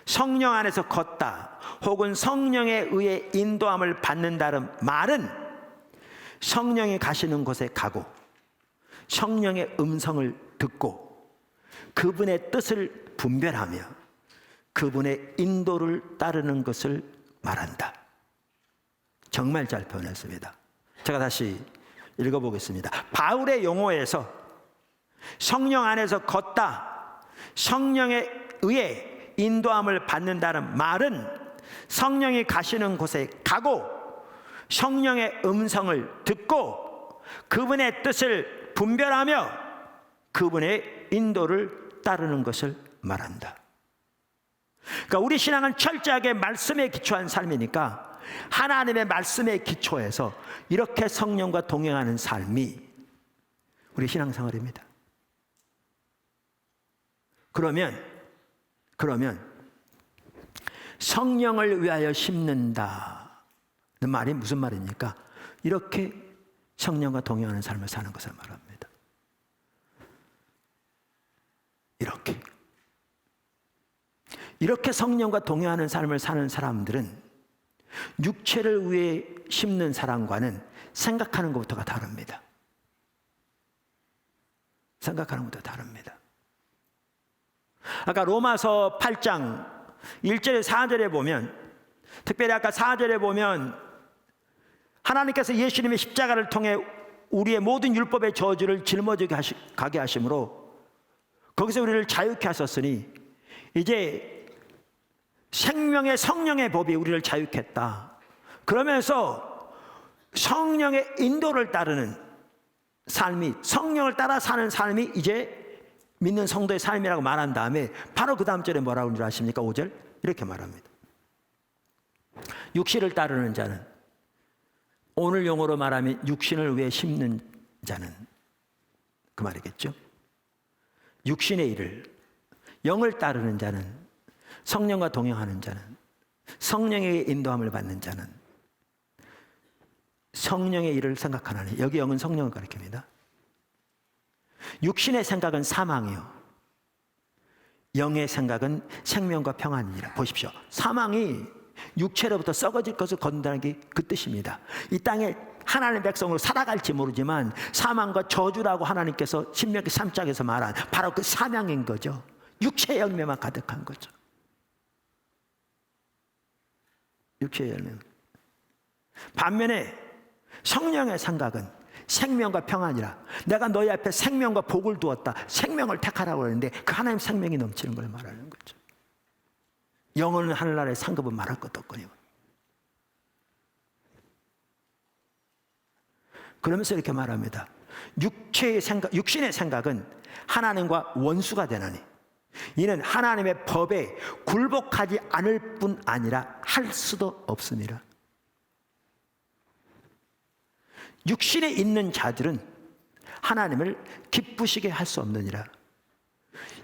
성령 안에서 걷다 혹은 성령에 의해 인도함을 받는다는 말은 성령이 가시는 곳에 가고 성령의 음성을 듣고 그분의 뜻을 분별하며 그분의 인도를 따르는 것을 말한다. 정말 잘 표현했습니다. 제가 다시 읽어보겠습니다. 바울의 용어에서 성령 안에서 걷다, 성령에 의해 인도함을 받는다는 말은 성령이 가시는 곳에 가고 성령의 음성을 듣고 그분의 뜻을 분별하며 그분의 인도를 따르는 것을 말한다. 그러니까 우리 신앙은 철저하게 말씀에 기초한 삶이니까 하나님의 말씀에 기초해서 이렇게 성령과 동행하는 삶이 우리 신앙생활입니다. 그러면 성령을 위하여 심는다는 말이 무슨 말입니까? 이렇게 성령과 동행하는 삶을 사는 것을 말합니다. 이렇게 성령과 동행하는 삶을 사는 사람들은 육체를 위해 심는 사람과는 생각하는 것부터가 다릅니다. 아까 로마서 8장 1절에 4절에 보면, 특별히 아까 4절에 보면 하나님께서 예수님의 십자가를 통해 우리의 모든 율법의 저주를 짊어지게 가게 하심으로 거기서 우리를 자유케 하셨으니 이제 생명의 성령의 법이 우리를 자유케 했다. 그러면서 성령의 인도를 따르는 삶이, 성령을 따라 사는 삶이 이제 믿는 성도의 삶이라고 말한 다음에 바로 그 다음 절에 뭐라고 하는 줄 아십니까? 5절 이렇게 말합니다. 육신을 따르는 자는, 오늘 용어로 말하면 육신을 위해 심는 자는 그 말이겠죠. 육신의 일을, 영을 따르는 자는, 성령과 동행하는 자는, 성령의 인도함을 받는 자는 성령의 일을 생각하나니, 여기 영은 성령을 가리킵니다. 육신의 생각은 사망이요 영의 생각은 생명과 평안이니라. 보십시오. 사망이 육체로부터 썩어질 것을 건다는 게 그 뜻입니다. 이 땅에 하나님의 백성으로 살아갈지 모르지만 사망과 저주라고 하나님께서 신명기 3장에서 말한 바로 그 사명인 거죠. 육체의 열매만 가득한 거죠. 육체의 열매. 반면에 성령의 생각은 생명과 평안이라. 내가 너희 앞에 생명과 복을 두었다. 생명을 택하라고 하는데 그 하나님 생명이 넘치는 걸 말하는 거죠. 영혼은 하늘나라의 상급은 말할 것도 없거니와. 그러면서 이렇게 말합니다. 육신의 생각은 하나님과 원수가 되나니 이는 하나님의 법에 굴복하지 않을 뿐 아니라 할 수도 없습니다. 육신에 있는 자들은 하나님을 기쁘시게 할 수 없느니라.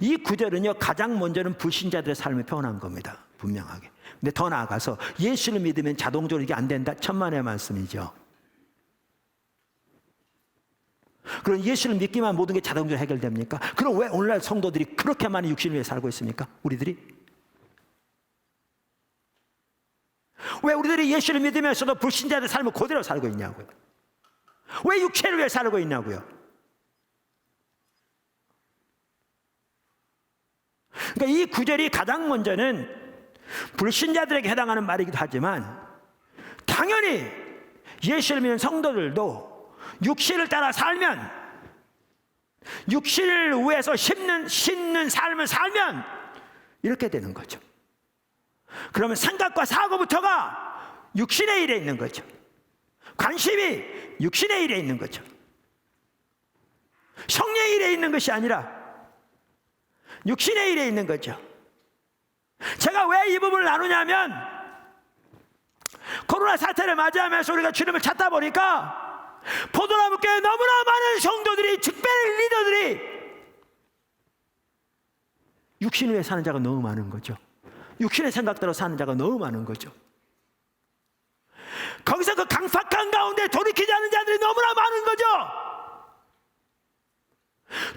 이 구절은요, 가장 먼저는 불신자들의 삶을 표현한 겁니다. 분명하게. 근데 더 나아가서 예수를 믿으면 자동적으로 이게 안 된다. 천만의 말씀이죠. 그럼 예수를 믿기만 모든 게 자동적으로 해결됩니까? 그럼 왜 오늘날 성도들이 그렇게 많이 육신을 위해 살고 있습니까? 우리들이? 왜 우리들이 예수를 믿으면서도 불신자들의 삶을 그대로 살고 있냐고요? 왜 육체를 위해 살고 있냐고요? 그러니까 이 구절이 가장 먼저는 불신자들에게 해당하는 말이기도 하지만 당연히 예수를 믿는 성도들도 육신을 따라 살면, 육신을 위해서 심는 삶을 살면 이렇게 되는 거죠. 그러면 생각과 사고부터가 육신의 일에 있는 거죠. 관심이 육신의 일에 있는 거죠. 성령의 일에 있는 것이 아니라 육신의 일에 있는 거죠. 제가 왜 이 부분을 나누냐면 코로나 사태를 맞이하면서 우리가 주님을 찾다 보니까 포도나무교회 너무나 많은 성도들이, 특별히 리더들이 육신을 위해 사는 자가 너무 많은 거죠. 육신의 생각대로 사는 자가 너무 많은 거죠. 거기서 그 강팍한 가운데 돌이키지 않는 자들이 너무나 많은 거죠.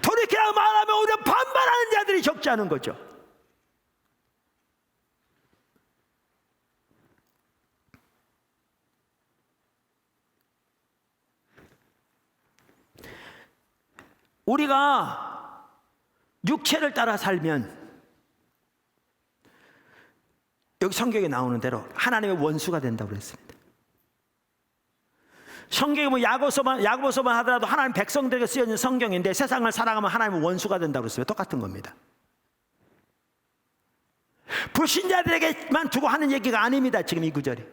돌이키라고 말하면 오히려 반발하는 자들이 적지 않은 거죠. 우리가 육체를 따라 살면 여기 성경에 나오는 대로 하나님의 원수가 된다고 그랬습니다. 성경이 뭐 야고보서만 하더라도 하나님 백성들에게 쓰여진 성경인데 세상을 살아가면 하나님의 원수가 된다고 그랬어요. 똑같은 겁니다. 불신자들에게만 두고 하는 얘기가 아닙니다. 지금 이 구절이.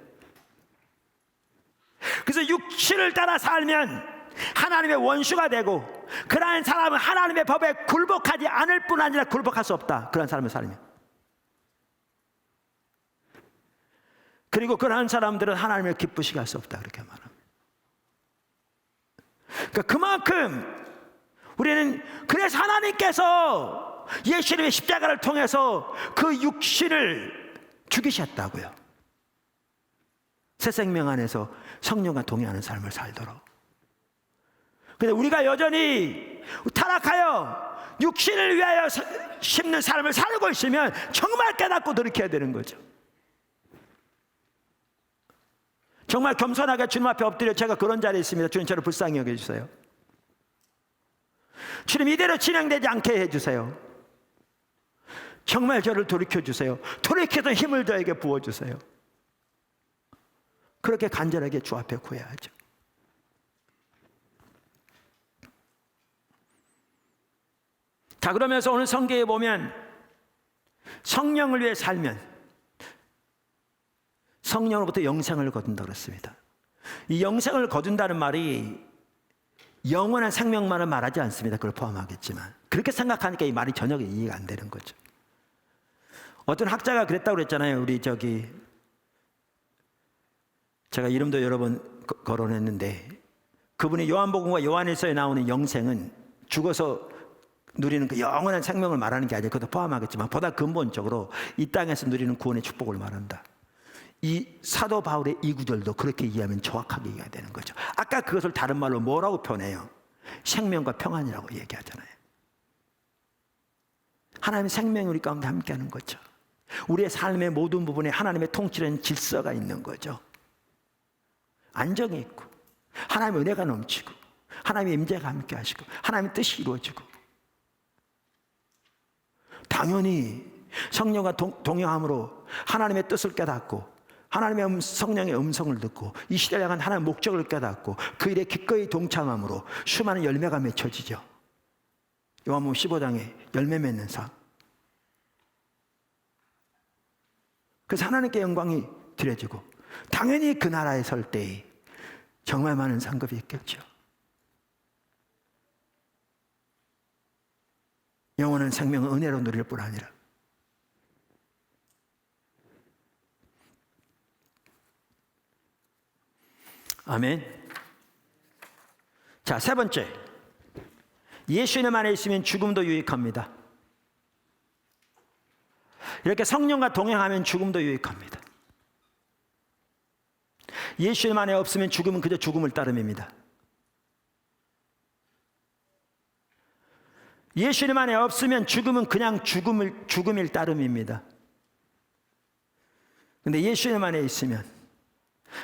그래서 육신을 따라 살면 하나님의 원수가 되고, 그러한 사람은 하나님의 법에 굴복하지 않을 뿐 아니라 굴복할 수 없다. 그런 사람의 삶이. 그리고 그러한 사람들은 하나님을 기쁘시게 할 수 없다. 그렇게 말합니다. 그러니까 그만큼 우리는, 그래서 하나님께서 예수님의 십자가를 통해서 그 육신을 죽이셨다고요. 새 생명 안에서 성령과 동행하는 삶을 살도록. 근데 우리가 여전히 타락하여 육신을 위하여 심는 삶을 살고 있으면 정말 깨닫고 돌이켜야 되는 거죠. 정말 겸손하게 주님 앞에 엎드려, 제가 그런 자리에 있습니다. 주님 저를 불쌍히 여겨주세요. 주님 이대로 진행되지 않게 해주세요. 정말 저를 돌이켜주세요. 돌이켜서 힘을 저에게 부어주세요. 그렇게 간절하게 주 앞에 구해야죠. 자, 그러면서 오늘 성경에 보면 성령을 위해 살면 성령으로부터 영생을 거둔다고 그랬습니다. 이 영생을 거둔다는 말이 영원한 생명만을 말하지 않습니다. 그걸 포함하겠지만 그렇게 생각하니까 이 말이 전혀 이해가 안 되는 거죠. 어떤 학자가 그랬다고 그랬잖아요. 우리 제가 이름도 여러 번 거론했는데, 그분이 요한복음과 요한일서에 나오는 영생은 죽어서 누리는 그 영원한 생명을 말하는 게 아니라 그것도 포함하겠지만 보다 근본적으로 이 땅에서 누리는 구원의 축복을 말한다. 이 사도 바울의 이 구절도 그렇게 이해하면 정확하게 이해가 되는 거죠. 아까 그것을 다른 말로 뭐라고 표현해요? 생명과 평안이라고 얘기하잖아요. 하나님의 생명이 우리 가운데 함께하는 거죠. 우리의 삶의 모든 부분에 하나님의 통치라는 질서가 있는 거죠. 안정이 있고 하나님의 은혜가 넘치고 하나님의 임재가 함께 하시고 하나님의 뜻이 이루어지고, 당연히 성령과 동행함으로 하나님의 뜻을 깨닫고 하나님의 성령의 음성을 듣고 이 시대를 향한 하나님의 목적을 깨닫고 그 일에 기꺼이 동참함으로 수많은 열매가 맺혀지죠. 요한복음 15장에 열매 맺는 삶. 그래서 하나님께 영광이 드려지고, 당연히 그 나라에 설 때에 정말 많은 상급이 있겠죠. 영원한 생명은 은혜로 누릴 뿐 아니라. 아멘. 자, 세 번째, 예수님 안에 있으면 죽음도 유익합니다. 이렇게 성령과 동행하면 죽음도 유익합니다. 예수님 안에 없으면 죽음은 그저 죽음을 따름입니다. 예수님 안에 없으면 죽음은 그냥 죽음일 따름입니다. 근데 예수님 안에 있으면,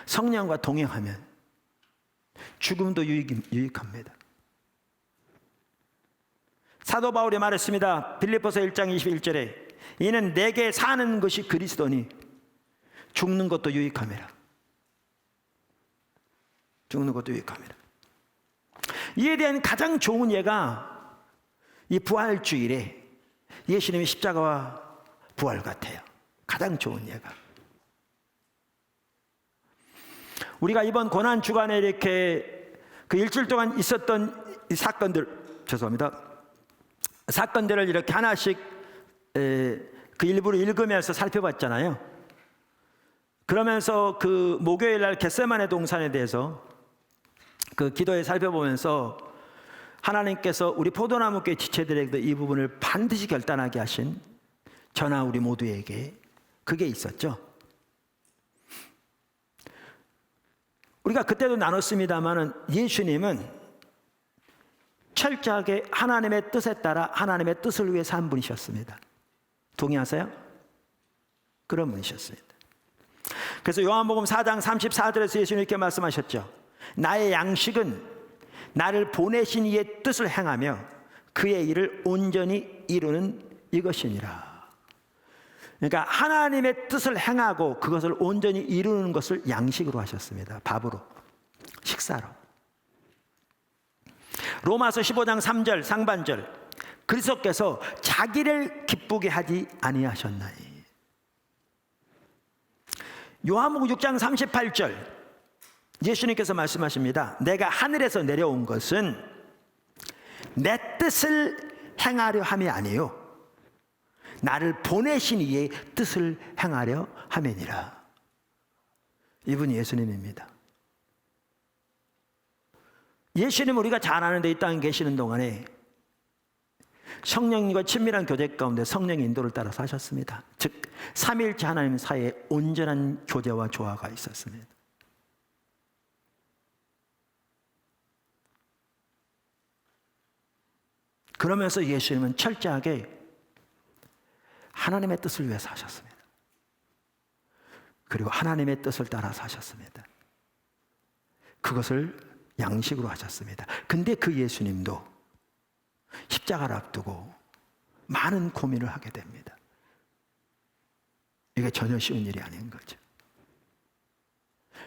성령과 동행하면 죽음도 유익합니다. 사도 바울이 말했습니다. 빌립보서 1장 21절에 이는 내게 사는 것이 그리스도니 죽는 것도 유익함이라. 죽는 것도 유익함이라. 이에 대한 가장 좋은 예가 이 부활주일에 예수님의 십자가와 부활 같아요. 가장 좋은 예가. 우리가 이번 고난 주간에 이렇게 그 일주일 동안 있었던 이 사건들을 이렇게 하나씩 그 일부를 읽으면서 살펴봤잖아요. 그러면서 그 목요일 날 겟세마네 동산에 대해서 그 기도에 살펴보면서 하나님께서 우리 포도나무교회 지체들에게도 이 부분을 반드시 결단하게 하신 저나 우리 모두에게 그게 있었죠. 우리가 그때도 나눴습니다마는 예수님은 철저하게 하나님의 뜻에 따라 하나님의 뜻을 위해 산 분이셨습니다. 동의하세요? 그런 분이셨습니다. 그래서 요한복음 4장 34절에서 예수님 이렇게 말씀하셨죠. 나의 양식은 나를 보내신 이의 뜻을 행하며 그의 일을 온전히 이루는 이것이니라. 그러니까 하나님의 뜻을 행하고 그것을 온전히 이루는 것을 양식으로 하셨습니다. 밥으로, 식사로. 로마서 15장 3절 상반절, 그리스도께서 자기를 기쁘게 하지 아니하셨나니. 요한복음 6장 38절 예수님께서 말씀하십니다. 내가 하늘에서 내려온 것은 내 뜻을 행하려 함이 아니요 나를 보내신 이의 뜻을 행하려 함이니라. 이분이 예수님입니다. 예수님 우리가 잘 아는데 이 땅에 계시는 동안에 성령님과 친밀한 교제 가운데 성령의 인도를 따라서 하셨습니다. 즉 삼위일체 하나님 사이에 온전한 교제와 조화가 있었습니다. 그러면서 예수님은 철저하게 하나님의 뜻을 위해서 하셨습니다. 그리고 하나님의 뜻을 따라서 하셨습니다. 그것을 양식으로 하셨습니다. 근데 그 예수님도 십자가를 앞두고 많은 고민을 하게 됩니다. 이게 전혀 쉬운 일이 아닌 거죠.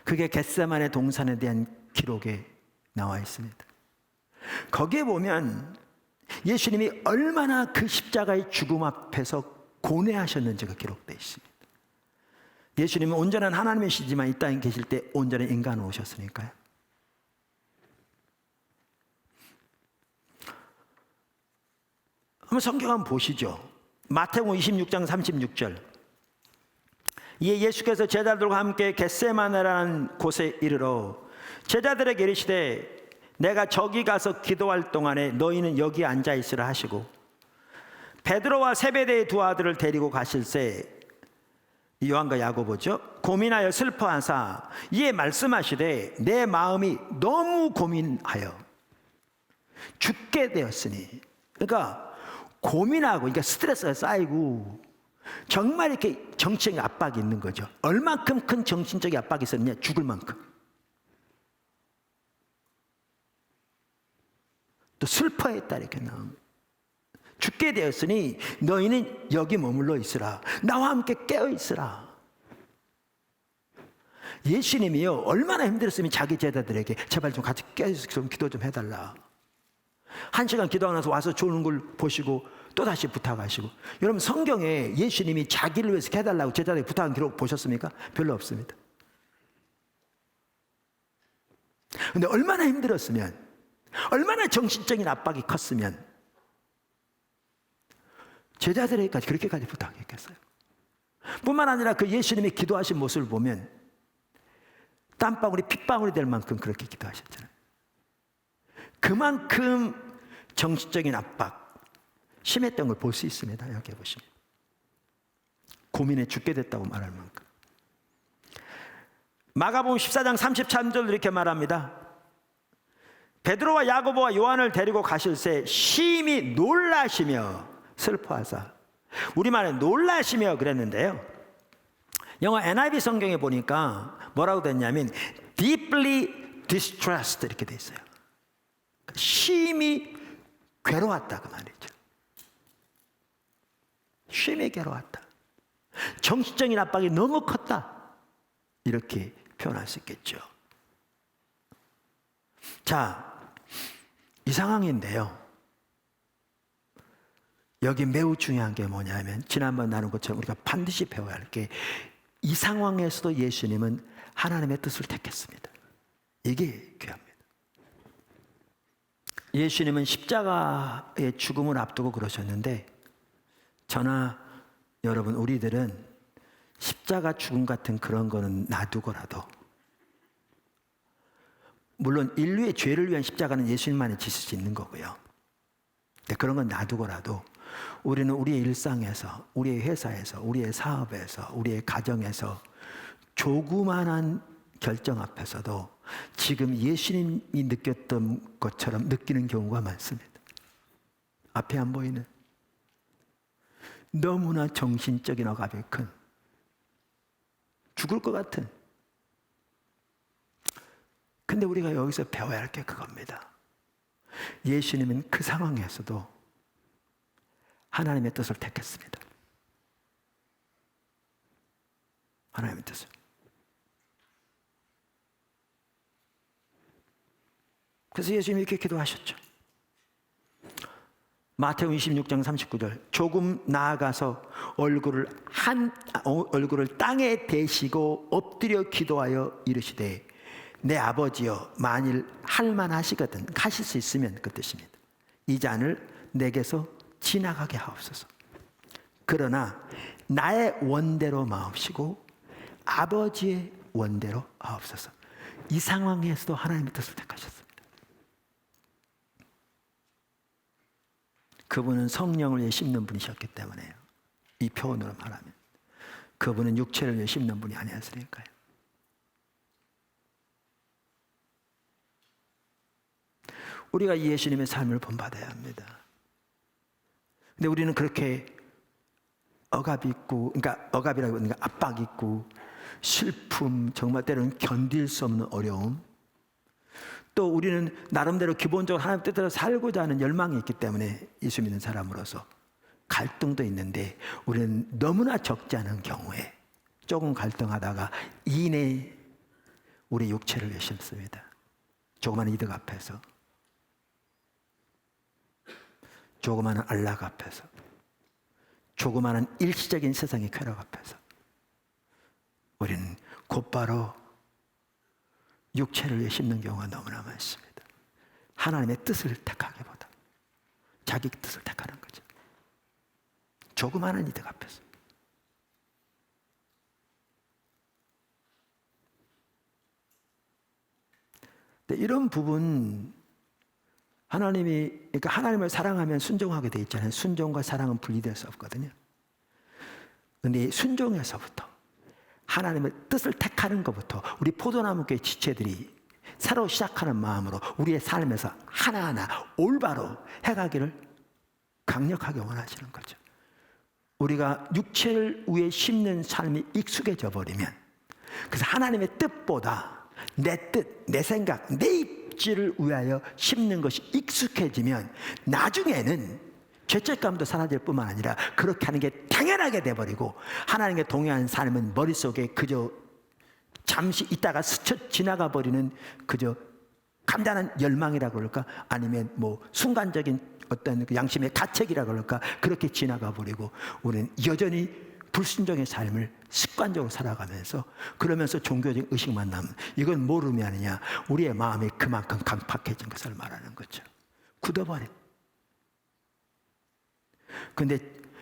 그게 겟세마네 동산에 대한 기록에 나와 있습니다. 거기에 보면 예수님이 얼마나 그 십자가의 죽음 앞에서 고뇌하셨는지가 기록되어 있습니다. 예수님은 온전한 하나님이시지만 이 땅에 계실 때 온전한 인간으로 오셨으니까요. 한번 성경 한번 보시죠. 마태복음 26장 36절. 이에 예수께서 제자들과 함께 겟세마네라는 곳에 이르러 제자들에게 이르시되 내가 저기 가서 기도할 동안에 너희는 여기 앉아 있으라 하시고 베드로와 세베대의 두 아들을 데리고 가실새 요한과 야고보죠. 고민하여 슬퍼하사 이에 말씀하시되 내 마음이 너무 고민하여 죽게 되었으니. 그러니까 고민하고 그러니까 스트레스가 쌓이고 정말 이렇게 정신적인 압박이 있는 거죠. 얼만큼 큰 정신적인 압박이 있었느냐, 죽을 만큼. 또 슬퍼했다 이렇게 나옵니다. 죽게 되었으니 너희는 여기 머물러 있으라. 나와 함께 깨어 있으라. 예수님이요 얼마나 힘들었으면 자기 제자들에게 제발 좀 같이 깨어서 좀 기도 좀 해달라. 1시간 기도하고 나서 와서 좋은 걸 보시고 또다시 부탁하시고. 여러분 성경에 예수님이 자기를 위해서 해달라고 제자들에게 부탁한 기록 보셨습니까? 별로 없습니다. 근데 얼마나 힘들었으면, 얼마나 정신적인 압박이 컸으면 제자들에게까지 그렇게까지 부탁했겠어요. 뿐만 아니라 그 예수님이 기도하신 모습을 보면 땀방울이 핏방울이 될 만큼 그렇게 기도하셨잖아요. 그만큼 정신적인 압박 심했던 걸 볼 수 있습니다. 여기 보시면 고민에 죽게 됐다고 말할 만큼. 마가복음 14장 33절 이렇게 말합니다. 베드로와 야고보와 요한을 데리고 가실새 심히 놀라시며 슬퍼하사, 우리말에 놀라시며 그랬는데요, 영어 NIV 성경에 보니까 뭐라고 됐냐면 deeply distressed 이렇게 돼 있어요. 심히 괴로웠다 그 말이죠. 심히 괴로웠다. 정신적인 압박이 너무 컸다, 이렇게 표현할 수 있겠죠. 자, 이 상황인데요, 여기 매우 중요한 게 뭐냐면 지난번 나눈 것처럼 우리가 반드시 배워야 할 게, 이 상황에서도 예수님은 하나님의 뜻을 택했습니다. 이게 귀합니다. 예수님은 십자가의 죽음을 앞두고 그러셨는데, 저나 여러분 우리들은 십자가 죽음 같은 그런 거는 놔두고라도, 물론 인류의 죄를 위한 십자가는 예수님만이 지실 수 있는 거고요. 근데 그런 건 놔두고라도 우리는 우리의 일상에서, 우리의 회사에서, 우리의 사업에서, 우리의 가정에서 조그만한 결정 앞에서도 지금 예수님이 느꼈던 것처럼 느끼는 경우가 많습니다. 앞에 안 보이는 너무나 정신적인 억압이 큰, 죽을 것 같은. 근데 우리가 여기서 배워야 할 게 그겁니다. 예수님은 그 상황에서도 하나님의 뜻을 택했습니다. 하나님의 뜻을. 그래서 예수님이 이렇게 기도하셨죠. 마태복음 26장 39절, 조금 나아가서 얼굴을 땅에 대시고 엎드려 기도하여 이르시되, 내 아버지여, 만일 할만하시거든, 가실 수 있으면, 그 뜻입니다. 이 잔을 내게서 지나가게 하옵소서. 그러나 나의 원대로 마옵시고 아버지의 원대로 하옵소서. 이 상황에서도 하나님의 뜻을 택하셨습니다. 그분은 성령을 위해 심는 분이셨기 때문에요. 이 표현으로 말하면 그분은 육체를 위해 심는 분이 아니었으니까요. 우리가 이 예수님의 삶을 본받아야 합니다. 근데 우리는 그렇게 억압이 있고, 그러니까 억압이라고 하니까 압박 있고, 슬픔, 정말 때로는 견딜 수 없는 어려움, 또 우리는 나름대로 기본적으로 하나님 뜻대로 살고자 하는 열망이 있기 때문에 예수 믿는 사람으로서 갈등도 있는데, 우리는 너무나 적지 않은 경우에 조금 갈등하다가 이내 우리 육체를 위해 심습니다. 조그마한 이득 앞에서, 조그마한 안락 앞에서, 조그마한 일시적인 세상의 쾌락 앞에서 우리는 곧바로 육체를 위해 심는 경우가 너무나 많습니다. 하나님의 뜻을 택하기보다 자기 뜻을 택하는 거죠. 조그마한 이득 앞에서. 근데 이런 부분, 그러니까 하나님을 사랑하면 순종하게 돼 있잖아요. 순종과 사랑은 분리될 수 없거든요. 그런데 순종에서부터, 하나님의 뜻을 택하는 것부터, 우리 포도나무교회 지체들이 새로 시작하는 마음으로 우리의 삶에서 하나하나 올바로 해가기를 강력하게 원하시는 거죠. 우리가 육체를 위해 심는 삶이 익숙해져 버리면, 그래서 하나님의 뜻보다 내 뜻, 내 생각, 내 입지를 위하여 심는 것이 익숙해지면 나중에는 죄책감도 사라질 뿐만 아니라 그렇게 하는 게 당연하게 돼버리고, 하나님께 동의하는 삶은 머릿속에 그저 잠시 있다가 스쳐 지나가 버리는 그저 간단한 열망이라고 그럴까, 아니면 뭐 순간적인 어떤 그 양심의 가책이라 그럴까 그렇게 지나가 버리고 우리는 여전히 불순종의 삶을 습관적으로 살아가면서 그러면서 종교적 의식만 남은 이건 뭘 의미하느냐 우리의 마음이 그만큼 강팍해진 것을 말하는 거죠. 굳어버린. 근데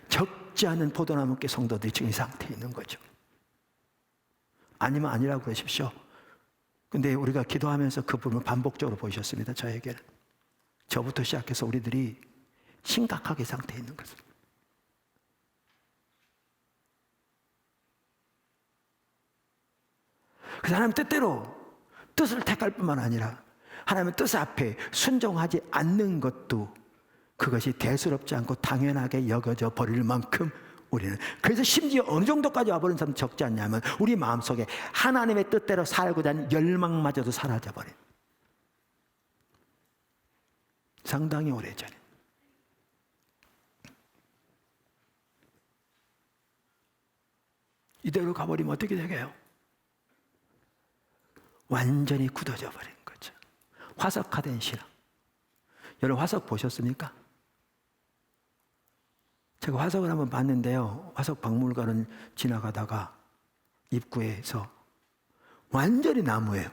적지 않은 포도나무께 성도들이 지금 이 상태에 있는 거죠. 아니면 아니라고 그러십시오. 근데 우리가 기도하면서 그 부분을 반복적으로 보이셨습니다. 저에게는. 저부터 시작해서 우리들이 심각하게 상태에 있는 것을. 그래서 하나님 뜻대로 뜻을 택할 뿐만 아니라 하나님의 뜻 앞에 순종하지 않는 것도 그것이 대수롭지 않고 당연하게 여겨져 버릴 만큼 우리는 그래서 심지어 어느 정도까지 와버린 사람 적지 않냐면 우리 마음속에 하나님의 뜻대로 살고자 하는 열망마저도 사라져버린 상당히 오래전에 이대로 가버리면 어떻게 되게요? 완전히 굳어져 버린 거죠. 화석화된 신앙. 여러분 화석 보셨습니까? 제가 화석을 한번 봤는데요. 화석 박물관을 지나가다가 입구에서 완전히 나무예요.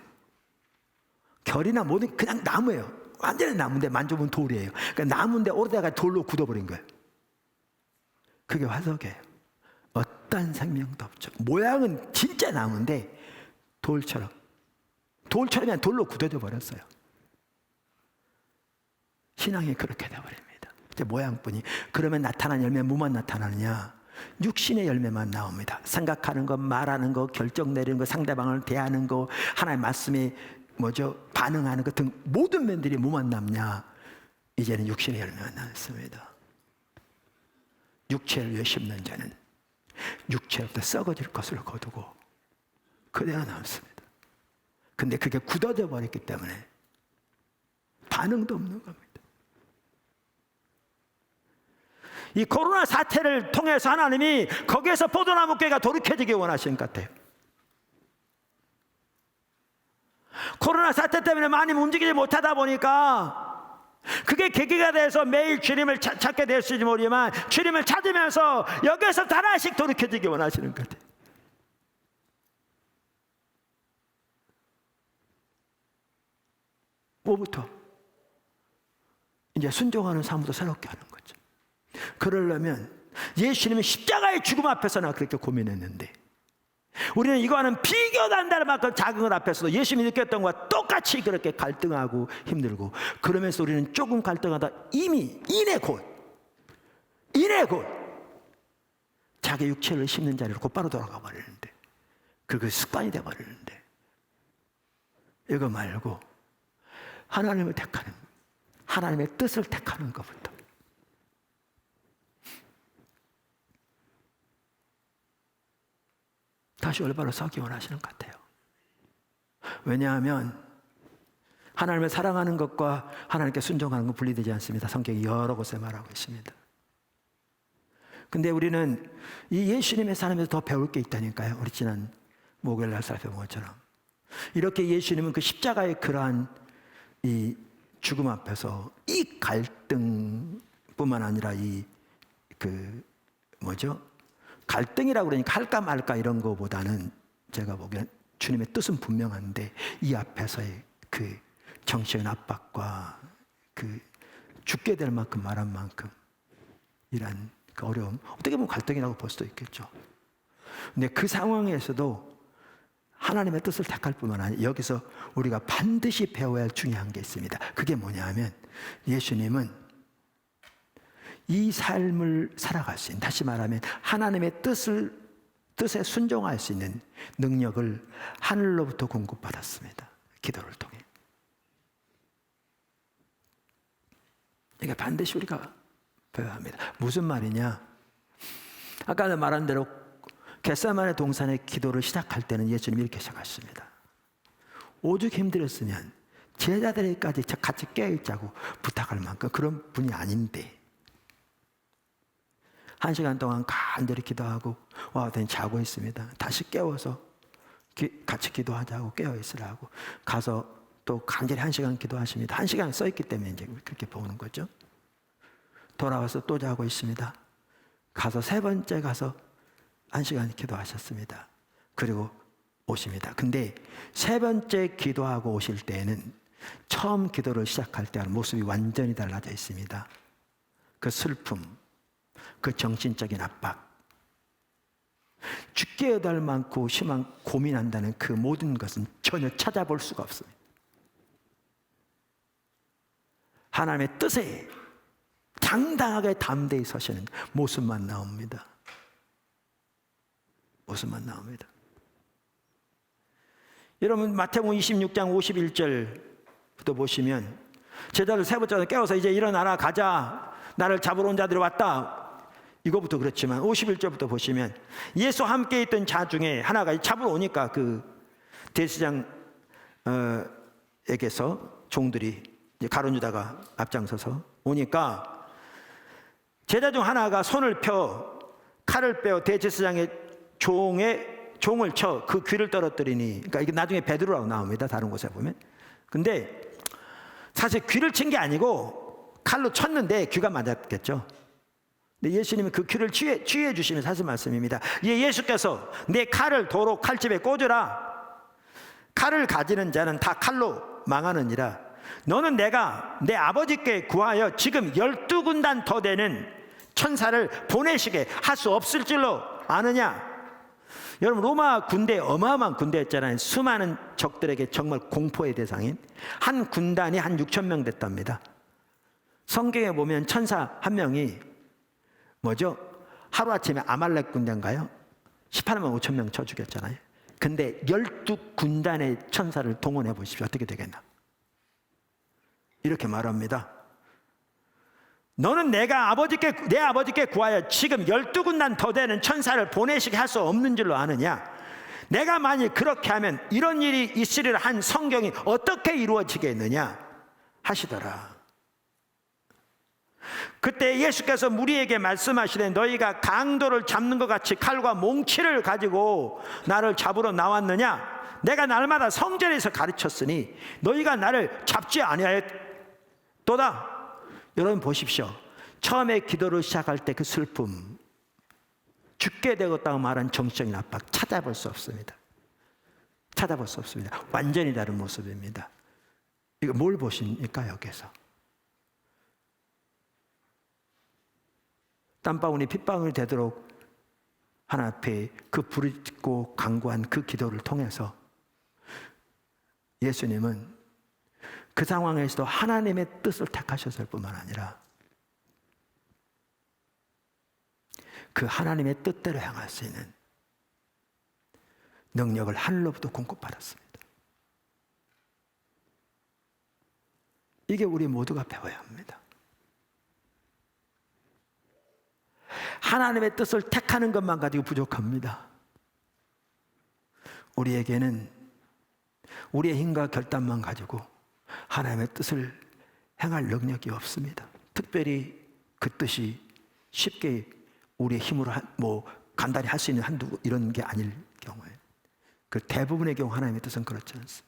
결이나 모든 그냥 나무예요. 완전히 나무인데 만져보면 돌이에요. 그러니까 나무인데 오르다가 돌로 굳어버린 거예요. 그게 화석이에요. 어떤 생명도 없죠. 모양은 진짜 나무인데 돌처럼 그냥 돌로 굳어져 버렸어요. 신앙이 그렇게 되어버립니다. 모양뿐이. 그러면 나타난 열매 뭐만 나타나느냐? 육신의 열매만 나옵니다. 생각하는 거, 말하는 거, 결정 내리는 거, 상대방을 대하는 거, 하나님의 말씀에 반응하는 것 등 모든 면들이 뭐만 남냐? 이제는 육신의 열매만 남습니다. 육체를 위해 심는 자는 육체로부터 썩어질 것을 거두고 그대로 남습니다. 근데 그게 굳어져 버렸기 때문에 반응도 없는 겁니다. 이 코로나 사태를 통해서 하나님이 거기에서 포도나무 꾀가 돌이켜지기 원하시는 것 같아요. 코로나 사태 때문에 많이 움직이지 못하다 보니까 그게 계기가 돼서 매일 주님을 찾게 될지 모르지만 주님을 찾으면서 여기에서 하나씩 돌이켜지기 원하시는 것 같아요. 뭐부터? 이제 순종하는 삶으로 새롭게 하는 거죠. 그러려면 예수님은 십자가의 죽음 앞에서나 그렇게 고민했는데 우리는 이거와는 비교도 안 될 만큼 작은 것 앞에서도 예수님이 느꼈던 것과 똑같이 그렇게 갈등하고 힘들고 그러면서 우리는 조금 갈등하다 이미 이내 곧 자기 육체를 심는 자리로 곧바로 돌아가 버리는데 그게 습관이 돼 버리는데 이거 말고 하나님을 택하는 하나님의 뜻을 택하는 것부터 다시 올바로 서기 원하시는 것 같아요. 왜냐하면 하나님을 사랑하는 것과 하나님께 순종하는 건 분리되지 않습니다. 성경이 여러 곳에 말하고 있습니다. 근데 우리는 이 예수님의 삶에서 더 배울 게 있다니까요. 우리 지난 목요일 날 살펴본 것처럼 이렇게 예수님은 그 십자가의 그러한 이 죽음 앞에서 이 갈등뿐만 아니라 갈등이라고 그러니까 할까 말까 이런 거보다는 제가 보기엔 주님의 뜻은 분명한데 이 앞에서의 그 정신의 압박과 그 죽게 될 만큼 말한 만큼 이란 그 어려움 어떻게 보면 갈등이라고 볼 수도 있겠죠. 근데 그 상황에서도 하나님의 뜻을 택할 뿐만 아니라 여기서 우리가 반드시 배워야 할 중요한 게 있습니다. 그게 뭐냐 하면 예수님은 이 삶을 살아갈 수 있는 다시 말하면 하나님의 뜻에 순종할 수 있는 능력을 하늘로부터 공급받았습니다. 기도를 통해. 이게 반드시 우리가 배워야 합니다. 무슨 말이냐? 아까 말한 대로 겟세마네 동산의 기도를 시작할 때는 예수님이 이렇게 시작하십니다. 오죽 힘들었으면 제자들에게까지 같이 깨어있자고 부탁할 만큼 그런 분이 아닌데 1시간 동안 간절히 기도하고 와서는 자고 있습니다. 다시 깨워서 같이 기도하자고 깨어있으라고 가서 또 간절히 1시간 기도하십니다. 1시간 써있기 때문에 이제 그렇게 보는 거죠. 돌아와서 또 자고 있습니다. 가서 세 번째 가서 1시간 기도하셨습니다. 그리고 오십니다. 근데 세 번째 기도하고 오실 때에는 처음 기도를 시작할 때와는 모습이 완전히 달라져 있습니다. 그 슬픔, 그 정신적인 압박, 죽게 해달 많고 심한 고민한다는 그 모든 것은 전혀 찾아볼 수가 없습니다. 하나님의 뜻에 당당하게 담대히 서시는 모습만 나옵니다. 모습만 나옵니다. 여러분 마태복음 26장 51절부터 보시면 제자들 세 번째 깨워서 이제 일어나라 가자 나를 잡으러 온 자들이 왔다. 이거부터 그렇지만 51절부터 보시면 예수와 함께 있던 자 중에 하나가 잡으러 오니까 그 대제사장에게서 종들이 가룟 유다가 앞장서서 오니까 제자 중 하나가 손을 펴 칼을 빼어 대제사장의 종을 쳐 그 귀를 떨어뜨리니, 그러니까 이게 나중에 베드로라고 나옵니다. 다른 곳에 보면. 근데 사실 귀를 친 게 아니고 칼로 쳤는데 귀가 맞았겠죠. 근데 예수님은 그 귀를 치유해 주시면서 하신 말씀입니다. 예수께서 내 칼을 도로 칼집에 꽂으라. 칼을 가지는 자는 다 칼로 망하느니라. 너는 내가 내 아버지께 구하여 지금 12군단 더 되는 천사를 보내시게 할 수 없을 줄로 아느냐. 여러분 로마 군대 어마어마한 군대였잖아요. 수많은 적들에게 정말 공포의 대상인 한 군단이 한 6,000명 됐답니다. 성경에 보면 천사 한 명이 뭐죠? 하루아침에 아말렉 군대인가요? 18만 5천 명 쳐 죽였잖아요. 근데 12군단의 천사를 동원해 보십시오. 어떻게 되겠나? 이렇게 말합니다. 너는 내 아버지께 구하여 지금 12군단 더 되는 천사를 보내시게 할 수 없는 줄로 아느냐. 내가 만일 그렇게 하면 이런 일이 있으리라 한 성경이 어떻게 이루어지겠느냐 하시더라. 그때 예수께서 무리에게 말씀하시되 너희가 강도를 잡는 것 같이 칼과 몽치를 가지고 나를 잡으러 나왔느냐. 내가 날마다 성전에서 가르쳤으니 너희가 나를 잡지 아니하였도다. 여러분 보십시오. 처음에 기도를 시작할 때 그 슬픔, 죽게 되었다고 말한 정신적인 압박 찾아볼 수 없습니다. 찾아볼 수 없습니다. 완전히 다른 모습입니다. 이거 뭘 보십니까 여기서? 땀방울이 핏방울이 되도록 하나님 앞에 그 부르짖고 간구한 그 기도를 통해서 예수님은 그 상황에서도 하나님의 뜻을 택하셨을 뿐만 아니라 그 하나님의 뜻대로 향할 수 있는 능력을 하늘로부터 공급받았습니다. 이게 우리 모두가 배워야 합니다. 하나님의 뜻을 택하는 것만 가지고 부족합니다. 우리에게는 우리의 힘과 결단만 가지고 하나님의 뜻을 행할 능력이 없습니다. 특별히 그 뜻이 쉽게 우리의 힘으로 간단히 할 수 있는 한두 이런 게 아닐 경우에 그 대부분의 경우 하나님의 뜻은 그렇지 않습니다.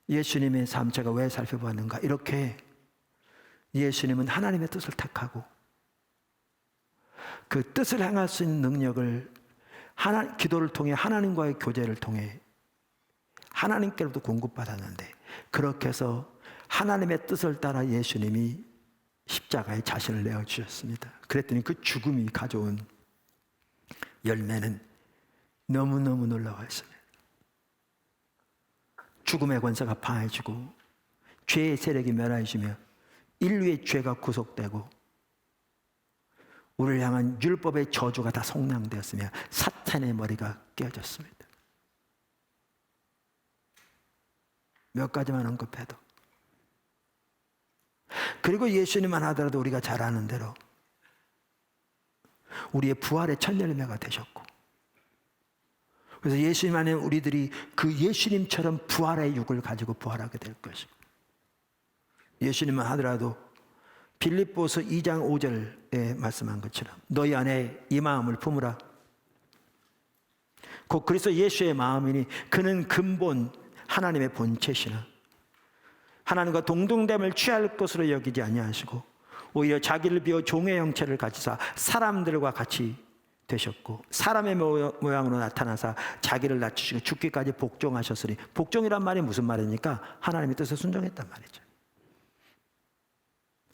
예수님의 삶 제가 왜 살펴봤는가? 이렇게 예수님은 하나님의 뜻을 택하고 그 뜻을 행할 수 있는 능력을 기도를 통해 하나님과의 교제를 통해 하나님께로부터 공급받았는데 그렇게 해서 하나님의 뜻을 따라 예수님이 십자가에 자신을 내어주셨습니다. 그랬더니 그 죽음이 가져온 열매는 너무너무 놀라웠습니다. 죽음의 권세가 파해지고 죄의 세력이 멸하여지며 인류의 죄가 구속되고 우리를 향한 율법의 저주가 다 속량되었으며 사탄의 머리가 깨어졌습니다. 몇 가지만 언급해도. 그리고 예수님만 하더라도 우리가 잘 아는 대로 우리의 부활의 첫 열매가 되셨고 그래서 예수님 안에 우리들이 그 예수님처럼 부활의 육을 가지고 부활하게 될 것이고 예수님만 하더라도 빌립보서 2장 5절에 말씀한 것처럼 너희 안에 이 마음을 품으라. 곧 그리스도 예수의 마음이니 그는 근본 하나님의 본체시나 하나님과 동등됨을 취할 것으로 여기지 아니하시고 오히려 자기를 비워 종의 형체를 가지사 사람들과 같이 되셨고 사람의 모양으로 나타나사 자기를 낮추시고 죽기까지 복종하셨으니 복종이란 말이 무슨 말입니까? 하나님의 뜻에 순종했단 말이죠.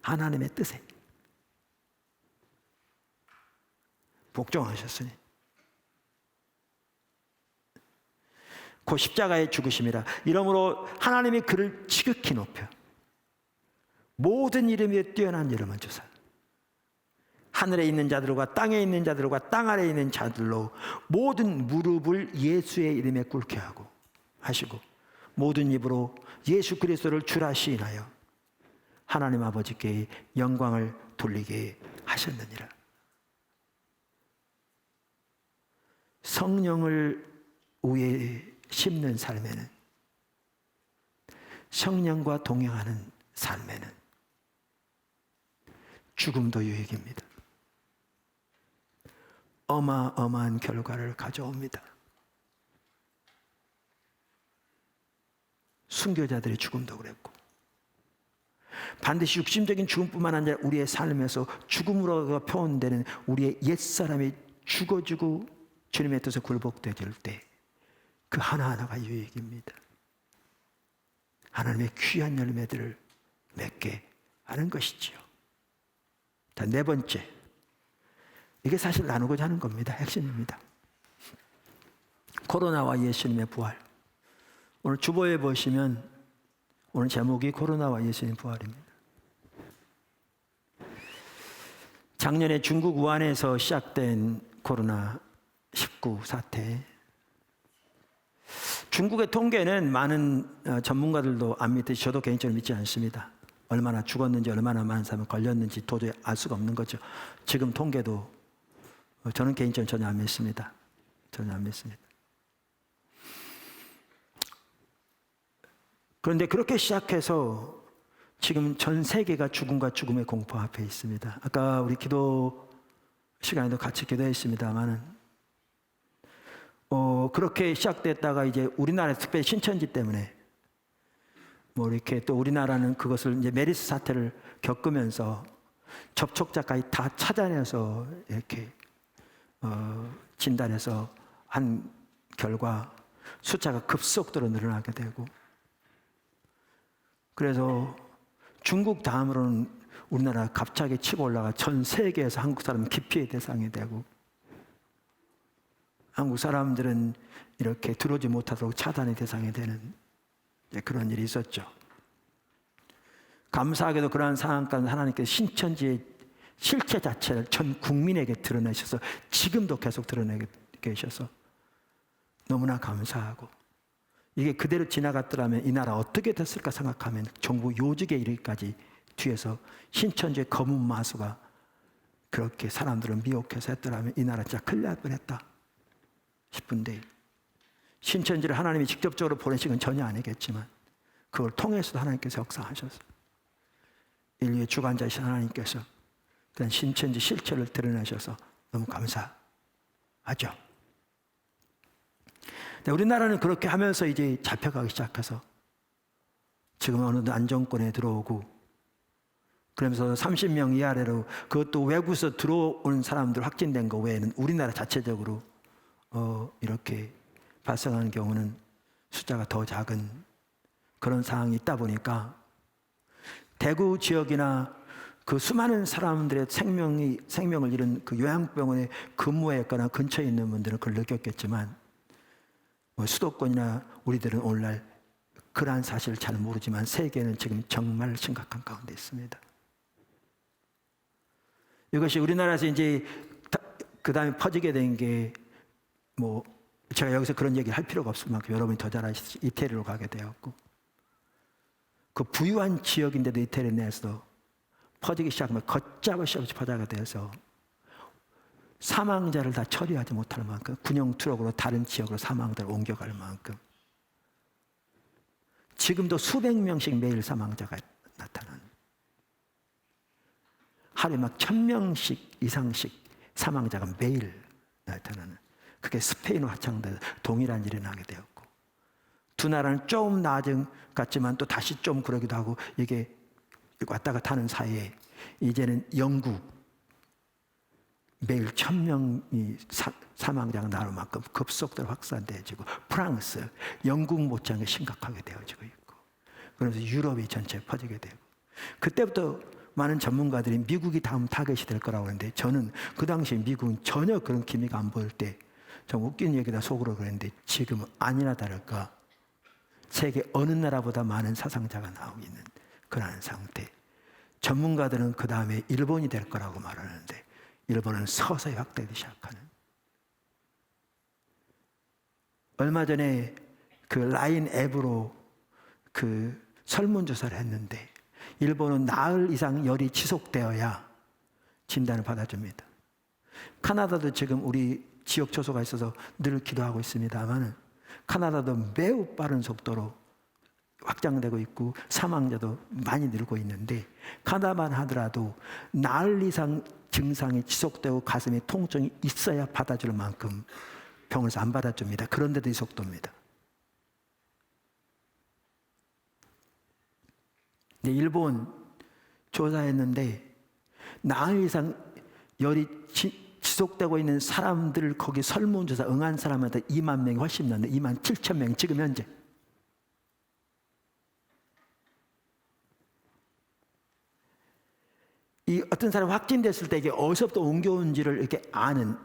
하나님의 뜻에 복종하셨으니 그 십자가의 죽으심이라. 이러므로 하나님이 그를 지극히 높여 모든 이름 위에 뛰어난 이름을 주사 하늘에 있는 자들과 땅에 있는 자들과 땅 아래에 있는 자들로 모든 무릎을 예수의 이름에 꿇게 하고 하시고 모든 입으로 예수 그리스도를 주라 시인하여 하나님 아버지께 영광을 돌리게 하셨느니라. 성령을 위에 심는 삶에는, 성령과 동행하는 삶에는 죽음도 유익입니다. 어마어마한 결과를 가져옵니다. 순교자들의 죽음도 그랬고 반드시 육신적인 죽음뿐만 아니라 우리의 삶에서 죽음으로 표현되는 우리의 옛사람이 죽어지고 주님의 뜻에 굴복되질 때 그 하나하나가 유익입니다. 하나님의 귀한 열매들을 맺게 하는 것이지요. 자, 네 번째, 이게 사실 나누고자 하는 겁니다. 핵심입니다. 코로나와 예수님의 부활. 오늘 주보에 보시면 오늘 제목이 코로나와 예수님 부활입니다. 작년에 중국 우한에서 시작된 코로나19 사태. 중국의 통계는 많은 전문가들도 안 믿듯이 저도 개인적으로 믿지 않습니다. 얼마나 죽었는지 얼마나 많은 사람이 걸렸는지 도저히 알 수가 없는 거죠. 지금 통계도 저는 개인적으로 전혀 안 믿습니다. 전혀 안 믿습니다. 그런데 그렇게 시작해서 지금 전 세계가 죽음과 죽음의 공포 앞에 있습니다. 아까 우리 기도 시간에도 같이 기도했습니다만은 그렇게 시작됐다가 이제 우리나라 특별히 신천지 때문에 뭐 이렇게 또 우리나라는 그것을 이제 메르스 사태를 겪으면서 접촉자까지 다 찾아내서 이렇게 진단해서 한 결과 숫자가 급속도로 늘어나게 되고 그래서 중국 다음으로는 우리나라가 갑자기 치고 올라가 전 세계에서 한국 사람은 기피의 대상이 되고 한국 사람들은 이렇게 들어오지 못하도록 차단의 대상이 되는 그런 일이 있었죠. 감사하게도 그러한 상황 가운데 하나님께서 신천지의 실체 자체를 전 국민에게 드러내셔서 지금도 계속 드러내게 계셔서 너무나 감사하고 이게 그대로 지나갔더라면 이 나라 어떻게 됐을까 생각하면 정부 요직에 이르기까지 뒤에서 신천지의 검은 마수가 그렇게 사람들을 미혹해서 했더라면 이 나라 진짜 큰일 날 뻔했다 싶은데 신천지를 하나님이 직접적으로 보내신 건 전혀 아니겠지만 그걸 통해서도 하나님께서 역사하셔서 인류의 주관자이신 하나님께서 그런 신천지 실체를 드러내셔서 너무 감사하죠. 우리나라는 그렇게 하면서 이제 잡혀가기 시작해서 지금 어느덧 안정권에 들어오고 그러면서 30명 이하로 그것도 외국에서 들어오는 사람들 확진된 거 외에는 우리나라 자체적으로 이렇게 발생하는 경우는 숫자가 더 작은 그런 상황이 있다 보니까 대구 지역이나 그 수많은 사람들의 생명을 잃은 그 요양병원에 근무했거나 근처에 있는 분들은 그걸 느꼈겠지만 수도권이나 우리들은 오늘날 그러한 사실을 잘 모르지만 세계는 지금 정말 심각한 가운데 있습니다. 이것이 우리나라에서 이제 그 다음에 퍼지게 된 게 뭐 제가 여기서 그런 얘기를 할 필요가 없을 만큼 여러분이 더 잘 아시듯이 이태리로 가게 되었고 그 부유한 지역인데도 이태리 내에서 퍼지기 시작하면 걷잡을 수 없이 퍼져가 돼서 사망자를 다 처리하지 못할 만큼 군용 트럭으로 다른 지역으로 사망자를 옮겨갈 만큼 지금도 수백 명씩 매일 사망자가 나타나는 하루에 막 1000명씩 이상씩 사망자가 매일 나타나는 그게 스페인과 합창돼서 동일한 일이 나게 되었고, 두 나라는 좀 나아진 것 같지만 또 다시 좀 그러기도 하고, 이게 왔다 갔다 하는 사이에 이제는 영국 매일 1000명이 사망자가 나올 만큼 급속도로 확산되어지고, 프랑스, 영국 못지않게 심각하게 되어지고 있고, 그래서 유럽이 전체에 퍼지게 되고, 그때부터 많은 전문가들이 미국이 다음 타겟이 될 거라고 하는데, 저는 그 당시 미국은 전혀 그런 기미가 안 보일 때 좀 웃긴 얘기다 속으로 그랬는데, 지금은 아니나 다를까 세계 어느 나라보다 많은 사상자가 나오고 있는 그런 상태. 전문가들은 그 다음에 일본이 될 거라고 말하는데, 일본은 서서히 확대되기 시작하는. 얼마 전에 그 라인 앱으로 그 설문조사를 했는데, 일본은 나흘 이상 열이 지속되어야 진단을 받아줍니다. 카나다도 지금 우리 지역 초소가 있어서 늘 기도하고 있습니다만, 카나다도 매우 빠른 속도로 확장되고 있고 사망자도 많이 늘고 있는데, 카나다만 하더라도 나흘 이상 증상이 지속되고 가슴에 통증이 있어야 받아줄 만큼 병원에서 안 받아줍니다. 그런데도 이 속도입니다. 일본 조사했는데, 나흘 이상 열이 지속되고 있는 사람들 거기 설문조사 응한 사람한테 2만 명이 훨씬 넘는데 2만 7천 명 지금 현재. 이 어떤 사람이 확진됐을 때 이게 어디서부터 옮겨온지를 이렇게 아는,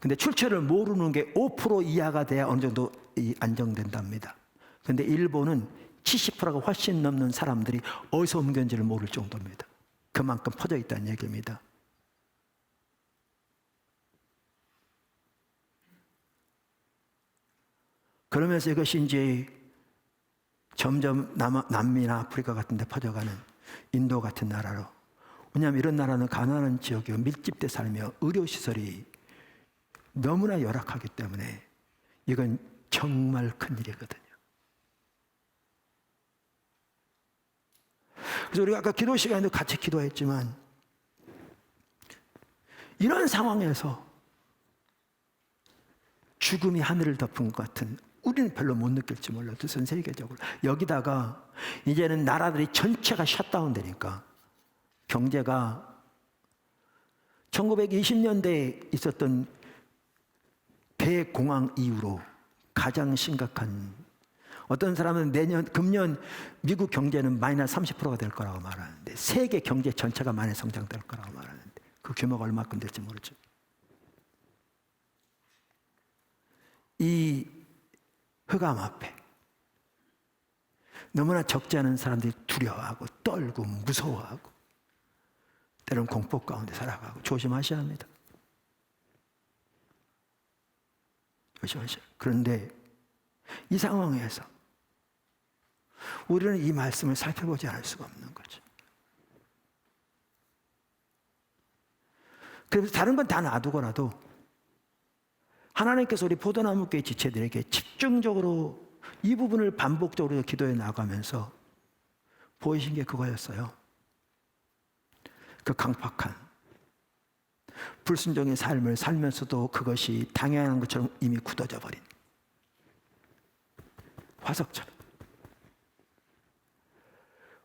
근데 출처를 모르는 게 5% 이하가 돼야 어느 정도 안정된답니다. 근데 일본은 70%가 훨씬 넘는 사람들이 어디서 옮겨온지를 모를 정도입니다. 그만큼 퍼져 있다는 얘기입니다. 그러면서 이것이 이제 점점 남미나 아프리카 같은 데 퍼져가는 인도 같은 나라로. 왜냐하면 이런 나라는 가난한 지역이고 밀집돼 살며 의료시설이 너무나 열악하기 때문에 이건 정말 큰일이거든요. 그래서 우리가 아까 기도 시간에도 같이 기도했지만, 이런 상황에서 죽음이 하늘을 덮은 것 같은, 우리는 별로 못 느낄지 몰라도 전 세계적으로, 여기다가 이제는 나라들이 전체가 셧다운 되니까 경제가 1920년대에 있었던 대공황 이후로 가장 심각한, 어떤 사람은 금년 미국 경제는 마이너스 30%가 될 거라고 말하는데, 세계 경제 전체가 마이너스 성장될 거라고 말하는데, 그 규모가 얼마큼 될지 모르죠. 이 흑암 앞에 너무나 적지 않은 사람들이 두려워하고 떨고 무서워하고 때로는 공포 가운데 살아가고, 조심하셔야 합니다. 조심하셔야. 그런데 이 상황에서 우리는 이 말씀을 살펴보지 않을 수가 없는 거죠. 그래서 다른 건 다 놔두고라도 하나님께서 우리 포도나무교회 지체들에게 집중적으로 이 부분을 반복적으로 기도해 나가면서 보이신 게 그거였어요. 그 강팍한 불순종의 삶을 살면서도 그것이 당연한 것처럼 이미 굳어져 버린 화석처럼.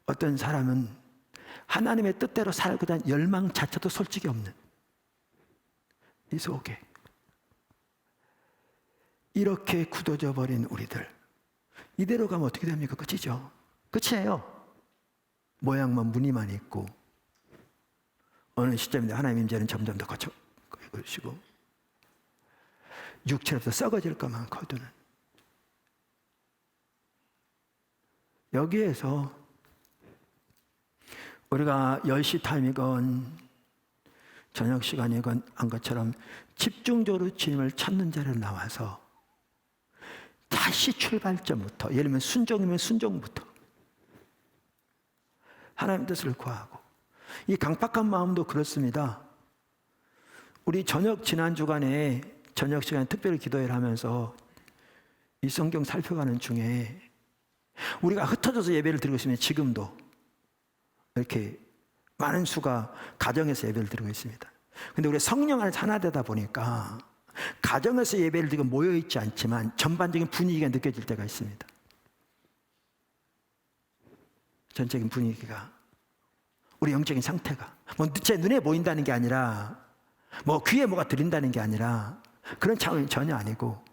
어떤 사람은 하나님의 뜻대로 살고자 열망 자체도 솔직히 없는 이 속에 이렇게 굳어져 버린 우리들, 이대로 가면 어떻게 됩니까? 끝이죠. 끝이에요. 모양만 무늬만 있고, 어느 시점인데 하나님 임재는 점점 더 거치고 육체로부터 썩어질 것만 거두는, 여기에서 우리가 10시 타임이건 저녁 시간이건 한 것처럼 집중적으로 주님을 찾는 자리에 나와서 다시 출발점부터, 예를 들면 순종이면 순종부터 하나님 뜻을 구하고, 이 강팍한 마음도 그렇습니다. 우리 지난 주간에 저녁 시간에 특별히 기도회를 하면서 이 성경 살펴가는 중에 우리가 흩어져서 예배를 드리고 있으면 지금도 이렇게 많은 수가 가정에서 예배를 드리고 있습니다. 근데 우리 성령 안에서 하나 되다 보니까 가정에서 예배를 드리고 모여있지 않지만 전반적인 분위기가 느껴질 때가 있습니다. 전적인 분위기가, 우리 영적인 상태가 뭐 제 눈에 보인다는 게 아니라, 뭐 귀에 뭐가 들린다는 게 아니라 그런 차원이 전혀 아니고,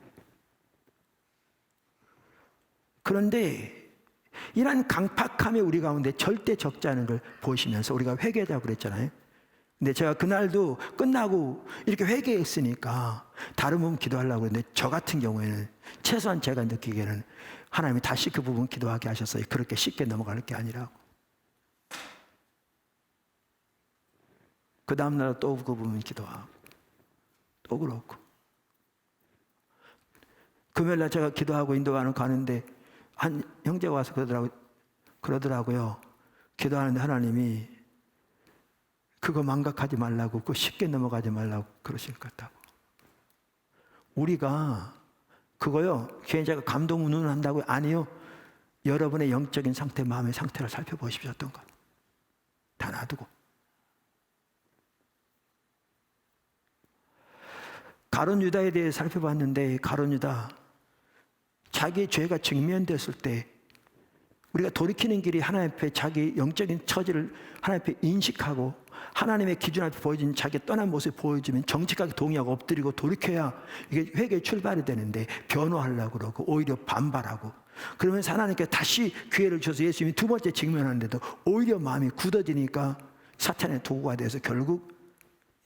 그런데 이러한 강팍함이 우리 가운데 절대 적지 않은 걸 보시면서 우리가 회개하자고 그랬잖아요. 근데 제가 그날도 끝나고 이렇게 회개했으니까 다른 부분 기도하려고 했는데, 저 같은 경우에는 최소한 제가 느끼기에는 하나님이 다시 그 부분 기도하게 하셨어요. 그렇게 쉽게 넘어갈 게 아니라고. 그 다음날 또 그 부분 기도하고 또 그렇고, 금요일날 제가 기도하고 인도하는 가는데 한 형제가 와서 그러더라고요. 기도하는데 하나님이 그거 망각하지 말라고, 그거 쉽게 넘어가지 말라고 그러실 것 같다고. 우리가 그거요, 괜히 제가 감동 운운한다고요? 아니요. 여러분의 영적인 상태, 마음의 상태를 살펴보십시오. 어떤가. 다 놔두고. 가룟 유다에 대해 살펴봤는데, 가룟 유다 자기의 죄가 직면됐을 때 우리가 돌이키는 길이 하나님 앞에 자기 영적인 처지를 하나님 앞에 인식하고 하나님의 기준 앞에 보여진 자기 떠난 모습을 보여주면 정직하게 동의하고 엎드리고 돌이켜야 이게 회개의 출발이 되는데, 변호하려고 그러고 오히려 반발하고, 그러면서 하나님께 다시 기회를 줘서 예수님이 두 번째 직면하는데도 오히려 마음이 굳어지니까 사탄의 도구가 돼서 결국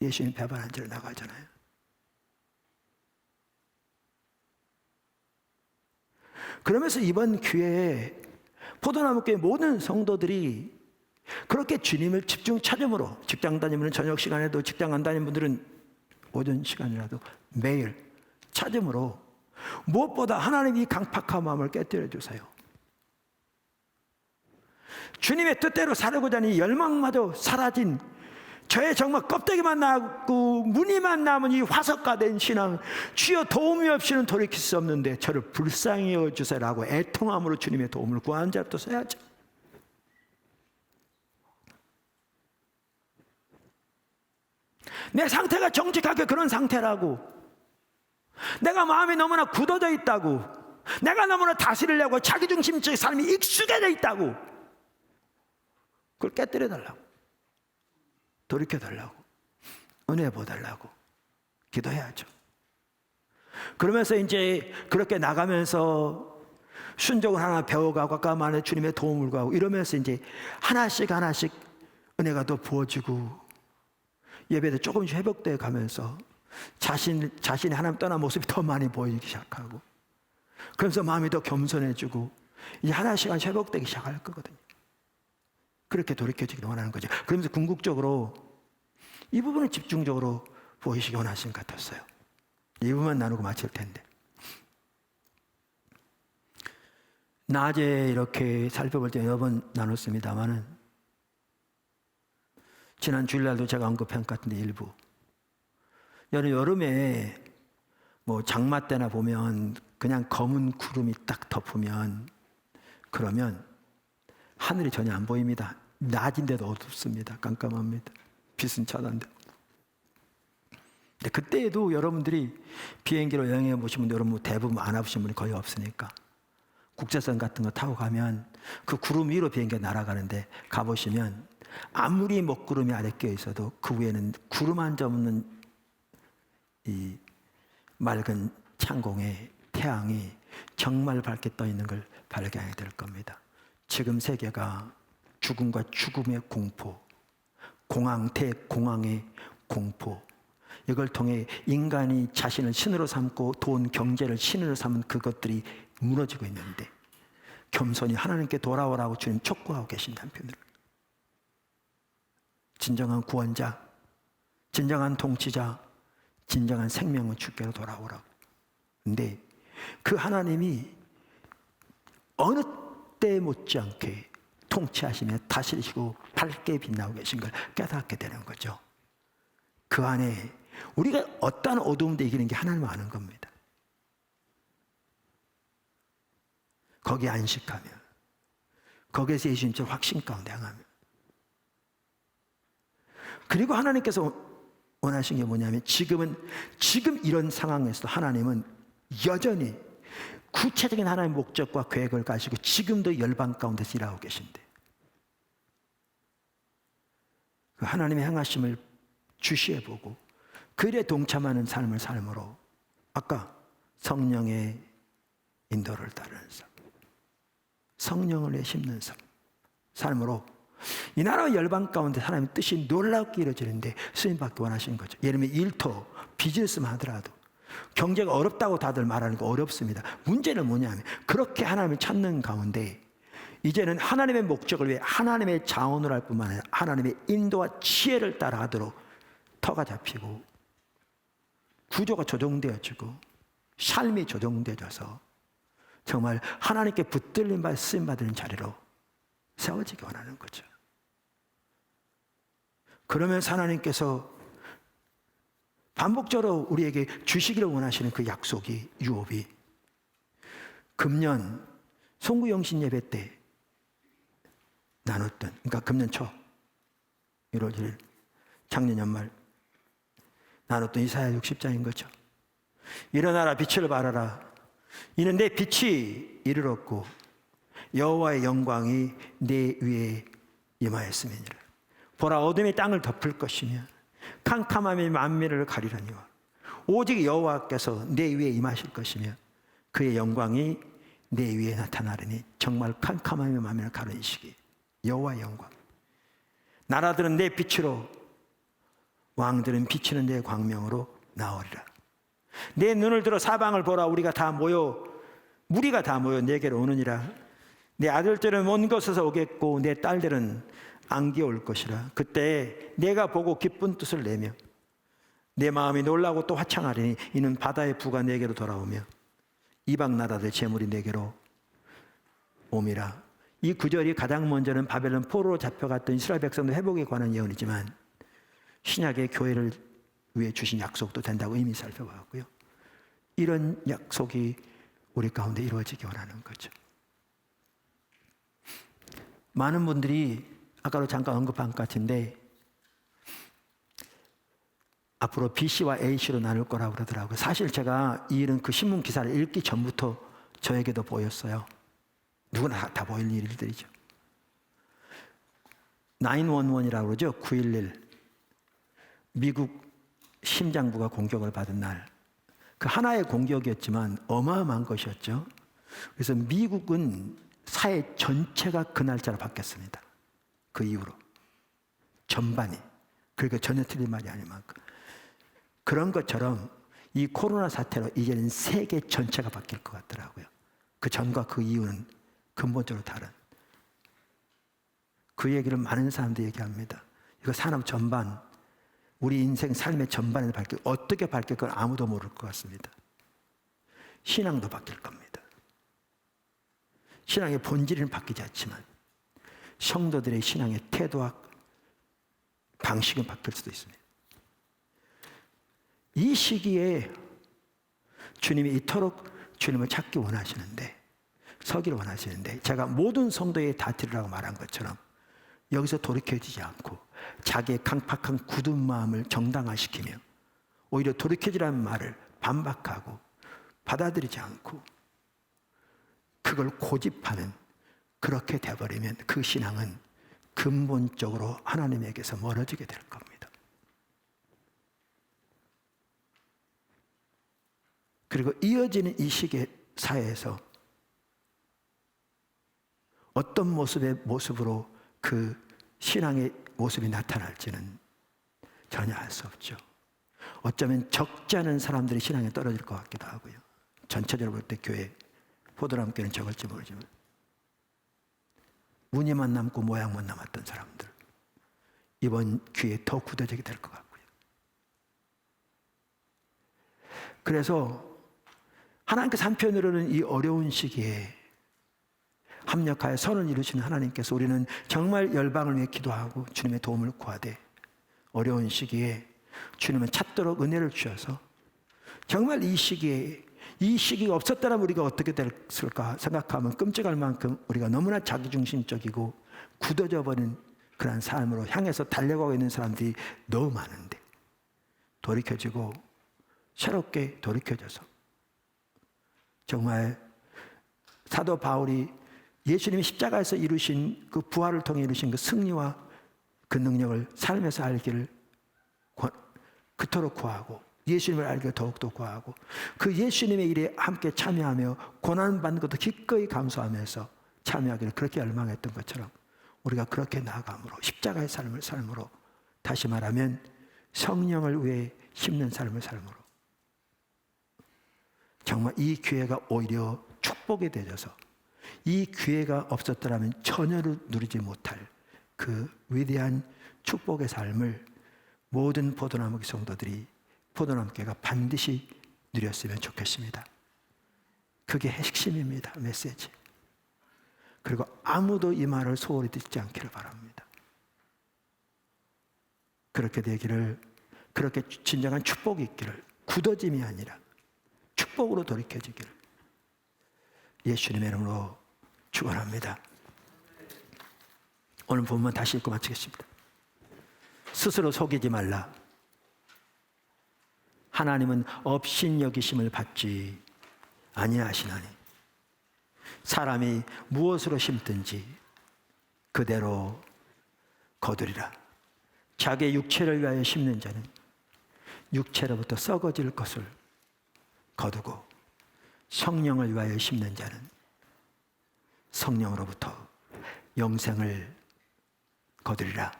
예수님 배반한 죄로 나가잖아요. 그러면서 이번 기회에 포도나무교회 모든 성도들이 그렇게 주님을 집중 찾음으로, 직장 다니면 저녁 시간에도, 직장 안 다니는 분들은 오전 시간이라도 매일 찾음으로 무엇보다 하나님이 강팍한 마음을 깨뜨려 주세요. 주님의 뜻대로 살고자 하는 열망마저 사라진 저의 정말 껍데기만 나고 무늬만 남은 이 화석화 된 신앙, 주여 도움이 없이는 돌이킬 수 없는데 저를 불쌍히 여겨주세요라고 애통함으로 주님의 도움을 구하는 자로 또 서야죠. 내 상태가 정직하게 그런 상태라고, 내가 마음이 너무나 굳어져 있다고, 내가 너무나 다스리려고 자기중심적인 삶이 익숙해져 있다고, 그걸 깨뜨려 달라고, 돌이켜 달라고, 은혜 보달라고 기도해야죠. 그러면서 이제 그렇게 나가면서 순종을 하나 배워가고 아까 말한 주님의 도움을 구하고 이러면서 이제 하나씩 은혜가 더 부어지고 예배도 조금씩 회복되어 가면서 자신이 하나님 떠난 모습이 더 많이 보이기 시작하고, 그러면서 마음이 더 겸손해지고 이제 하나씩 회복되기 시작할 거거든요. 그렇게 돌이켜지길 원하는 거죠. 그러면서 궁극적으로 이 부분을 집중적으로 보이시기 원하신 것 같았어요. 이 부분만 나누고 마칠 텐데, 낮에 이렇게 살펴볼 때 여러 번 나눴습니다만은 지난 주일날도 제가 언급한 것 같은데 일부 여름에 뭐 장마 때나 보면 그냥 검은 구름이 딱 덮으면 그러면 하늘이 전혀 안 보입니다. 낮인데도 어둡습니다. 깜깜합니다. 빛은 차단돼. 근데 그때에도 여러분들이 비행기로 여행해 보신 분들, 여러분 대부분 안 와보신 분이 거의 없으니까 국제선 같은 거 타고 가면 그 구름 위로 비행기가 날아가는데 가보시면 아무리 먹구름이 아래 끼어 있어도 그 위에는 구름 한 점 없는 이 맑은 창공에 태양이 정말 밝게 떠 있는 걸 발견하게 될 겁니다. 지금 세계가 죽음과 죽음의 공포, 공황 대공황의 공포, 이걸 통해 인간이 자신을 신으로 삼고 돈, 경제를 신으로 삼은 그것들이 무너지고 있는데 겸손히 하나님께 돌아오라고 주님 촉구하고 계신 한편으로 진정한 구원자, 진정한 통치자, 진정한 생명의 주께로 돌아오라고. 근데 그 하나님이 어느 때 못지않게 통치하시며 다스리시고 밝게 빛나고 계신 걸 깨닫게 되는 거죠. 그 안에 우리가 어떠한 어두움도 이기는 게 하나님은 아는 겁니다. 거기에 안식하며 거기에서 예수님처럼 확신 가운데 향하며, 그리고 하나님께서 원하신 게 뭐냐면 지금 이런 상황에서 하나님은 여전히 구체적인 하나님의 목적과 계획을 가지고 지금도 열방 가운데서 일하고 계신데, 그 하나님의 행하심을 주시해보고 그 일에 동참하는 삶을 삶으로, 아까 성령의 인도를 따르는 삶, 성령을 내심는 삶으로 이 나라와 열방 가운데 하나님의 뜻이 놀랍게 이루어지는데 쓰임받기 원하시는 거죠. 예를 들면 일터, 비즈니스만 하더라도 경제가 어렵다고 다들 말하는 거 어렵습니다. 문제는 뭐냐면 그렇게 하나님을 찾는 가운데 이제는 하나님의 목적을 위해 하나님의 자원을 할 뿐만 아니라 하나님의 인도와 지혜를 따라 하도록 터가 잡히고 구조가 조정되어지고 삶이 조정되어져서 정말 하나님께 붙들림 받아 쓰임받는 자리로 세워지기 원하는 거죠. 그러면서 하나님께서 반복적으로 우리에게 주시기를 원하시는 그 약속이, 유업이 금년 송구영신 예배 때 나눴던, 그러니까 금년 초 1월 1일 작년 연말 나눴던 이사야 60장인 거죠. 일어나라 빛을 발하라. 이는 내 빛이 이르렀고 여호와의 영광이 내 위에 임하였음이니라. 보라, 어둠이 땅을 덮을 것이며 캄캄함이 만민을 가리라니와 오직 여호와께서 내 위에 임하실 것이며 그의 영광이 내 위에 나타나리니. 정말 캄캄함이 만민을 가리는 시기, 여호와의 영광. 나라들은 내 빛으로, 왕들은 비치는 내 광명으로 나오리라. 내 눈을 들어 사방을 보라. 무리가 다 모여 내게로 오느니라. 내 아들들은 먼 곳에서 오겠고 내 딸들은 안기 올 것이라. 그때 내가 보고 기쁜 뜻을 내며 내 마음이 놀라고 또 화창하리니 이는 바다의 부가 내게로 돌아오며 이방 나라들의 재물이 내게로 옴이라. 이 구절이 가장 먼저는 바벨론 포로로 잡혀갔던 이스라엘 백성들 회복에 관한 예언이지만 신약의 교회를 위해 주신 약속도 된다고 이미 살펴봤고요. 이런 약속이 우리 가운데 이루어지기 원하는 거죠. 많은 분들이 아까도 잠깐 언급한 것 같은데 앞으로 B씨와 A씨로 나눌 거라고 그러더라고요. 사실 제가 이 일은 그 신문 기사를 읽기 전부터 저에게도 보였어요. 누구나 다 보일 일들이죠. 911이라고 그러죠. 911. 미국 심장부가 공격을 받은 날, 그 하나의 공격이었지만 어마어마한 것이었죠. 그래서 미국은 사회 전체가 그 날짜로 바뀌었습니다. 그 이후로 전반이, 그러니까 전혀 틀린 말이 아닐 만큼. 그런 것처럼 이 코로나 사태로 이제는 세계 전체가 바뀔 것 같더라고요. 그 전과 그 이후는 근본적으로 다른, 그 얘기를 많은 사람들이 얘기합니다. 이거 산업 전반, 우리 인생 삶의 전반에 바뀔, 어떻게 바뀔 건 아무도 모를 것 같습니다. 신앙도 바뀔 겁니다. 신앙의 본질은 바뀌지 않지만 성도들의 신앙의 태도와 방식은 바뀔 수도 있습니다. 이 시기에 주님이 이토록 주님을 찾기 원하시는데, 서기를 원하시는데, 제가 모든 성도의 다 들으라고 말한 것처럼 여기서 돌이켜지지 않고 자기의 강팍한 굳은 마음을 정당화시키며 오히려 돌이켜지라는 말을 반박하고 받아들이지 않고 그걸 고집하는, 그렇게 돼버리면 그 신앙은 근본적으로 하나님에게서 멀어지게 될 겁니다. 그리고 이어지는 이 시기의 사회에서 어떤 모습으로 그 신앙의 모습이 나타날지는 전혀 알 수 없죠. 어쩌면 적지 않은 사람들이 신앙에 떨어질 것 같기도 하고요. 전체적으로 볼 때 교회, 포도나무 교회는 적을지 모르지만 무늬만 남고 모양만 남았던 사람들, 이번 기회에 더 굳어지게 될 것 같고요. 그래서 하나님께서 한편으로는 이 어려운 시기에 합력하여 선을 이루시는 하나님께서 우리는 정말 열방을 위해 기도하고 주님의 도움을 구하되 어려운 시기에 주님은 찾도록 은혜를 주셔서 정말 이 시기가 없었다면 우리가 어떻게 됐을까 생각하면 끔찍할 만큼 우리가 너무나 자기중심적이고 굳어져 버린 그런 삶으로 향해서 달려가고 있는 사람들이 너무 많은데, 돌이켜지고 새롭게 돌이켜져서 정말 사도 바울이 예수님이 십자가에서 이루신 그 부활을 통해 이루신 그 승리와 그 능력을 삶에서 알기를 그토록 구하고 예수님을 알기를 더욱더 구하고 그 예수님의 일에 함께 참여하며 고난받는 것도 기꺼이 감수하면서 참여하기를 그렇게 열망했던 것처럼 우리가 그렇게 나아감으로 십자가의 삶을 삶으로 다시 말하면 성령을 위해 힘든 삶을 삶으로 정말 이 기회가 오히려 축복이 되어서 이 기회가 없었더라면 전혀 누리지 못할 그 위대한 축복의 삶을 모든 포도나무 성도들이 포도나무교회가 반드시 누렸으면 좋겠습니다. 그게 핵심입니다. 메시지. 그리고 아무도 이 말을 소홀히 듣지 않기를 바랍니다. 그렇게 되기를, 그렇게 진정한 축복이 있기를, 굳어짐이 아니라 축복으로 돌이켜지기를 예수님의 이름으로 축원합니다. 오늘 본문 다시 읽고 마치겠습니다. 스스로 속이지 말라. 하나님은 업신여기심을 받지 아니하시나니 사람이 무엇으로 심든지 그대로 거두리라. 자기의 육체를 위하여 심는 자는 육체로부터 썩어질 것을 거두고 성령을 위하여 심는 자는 성령으로부터 영생을 거두리라.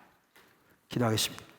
기도하겠습니다.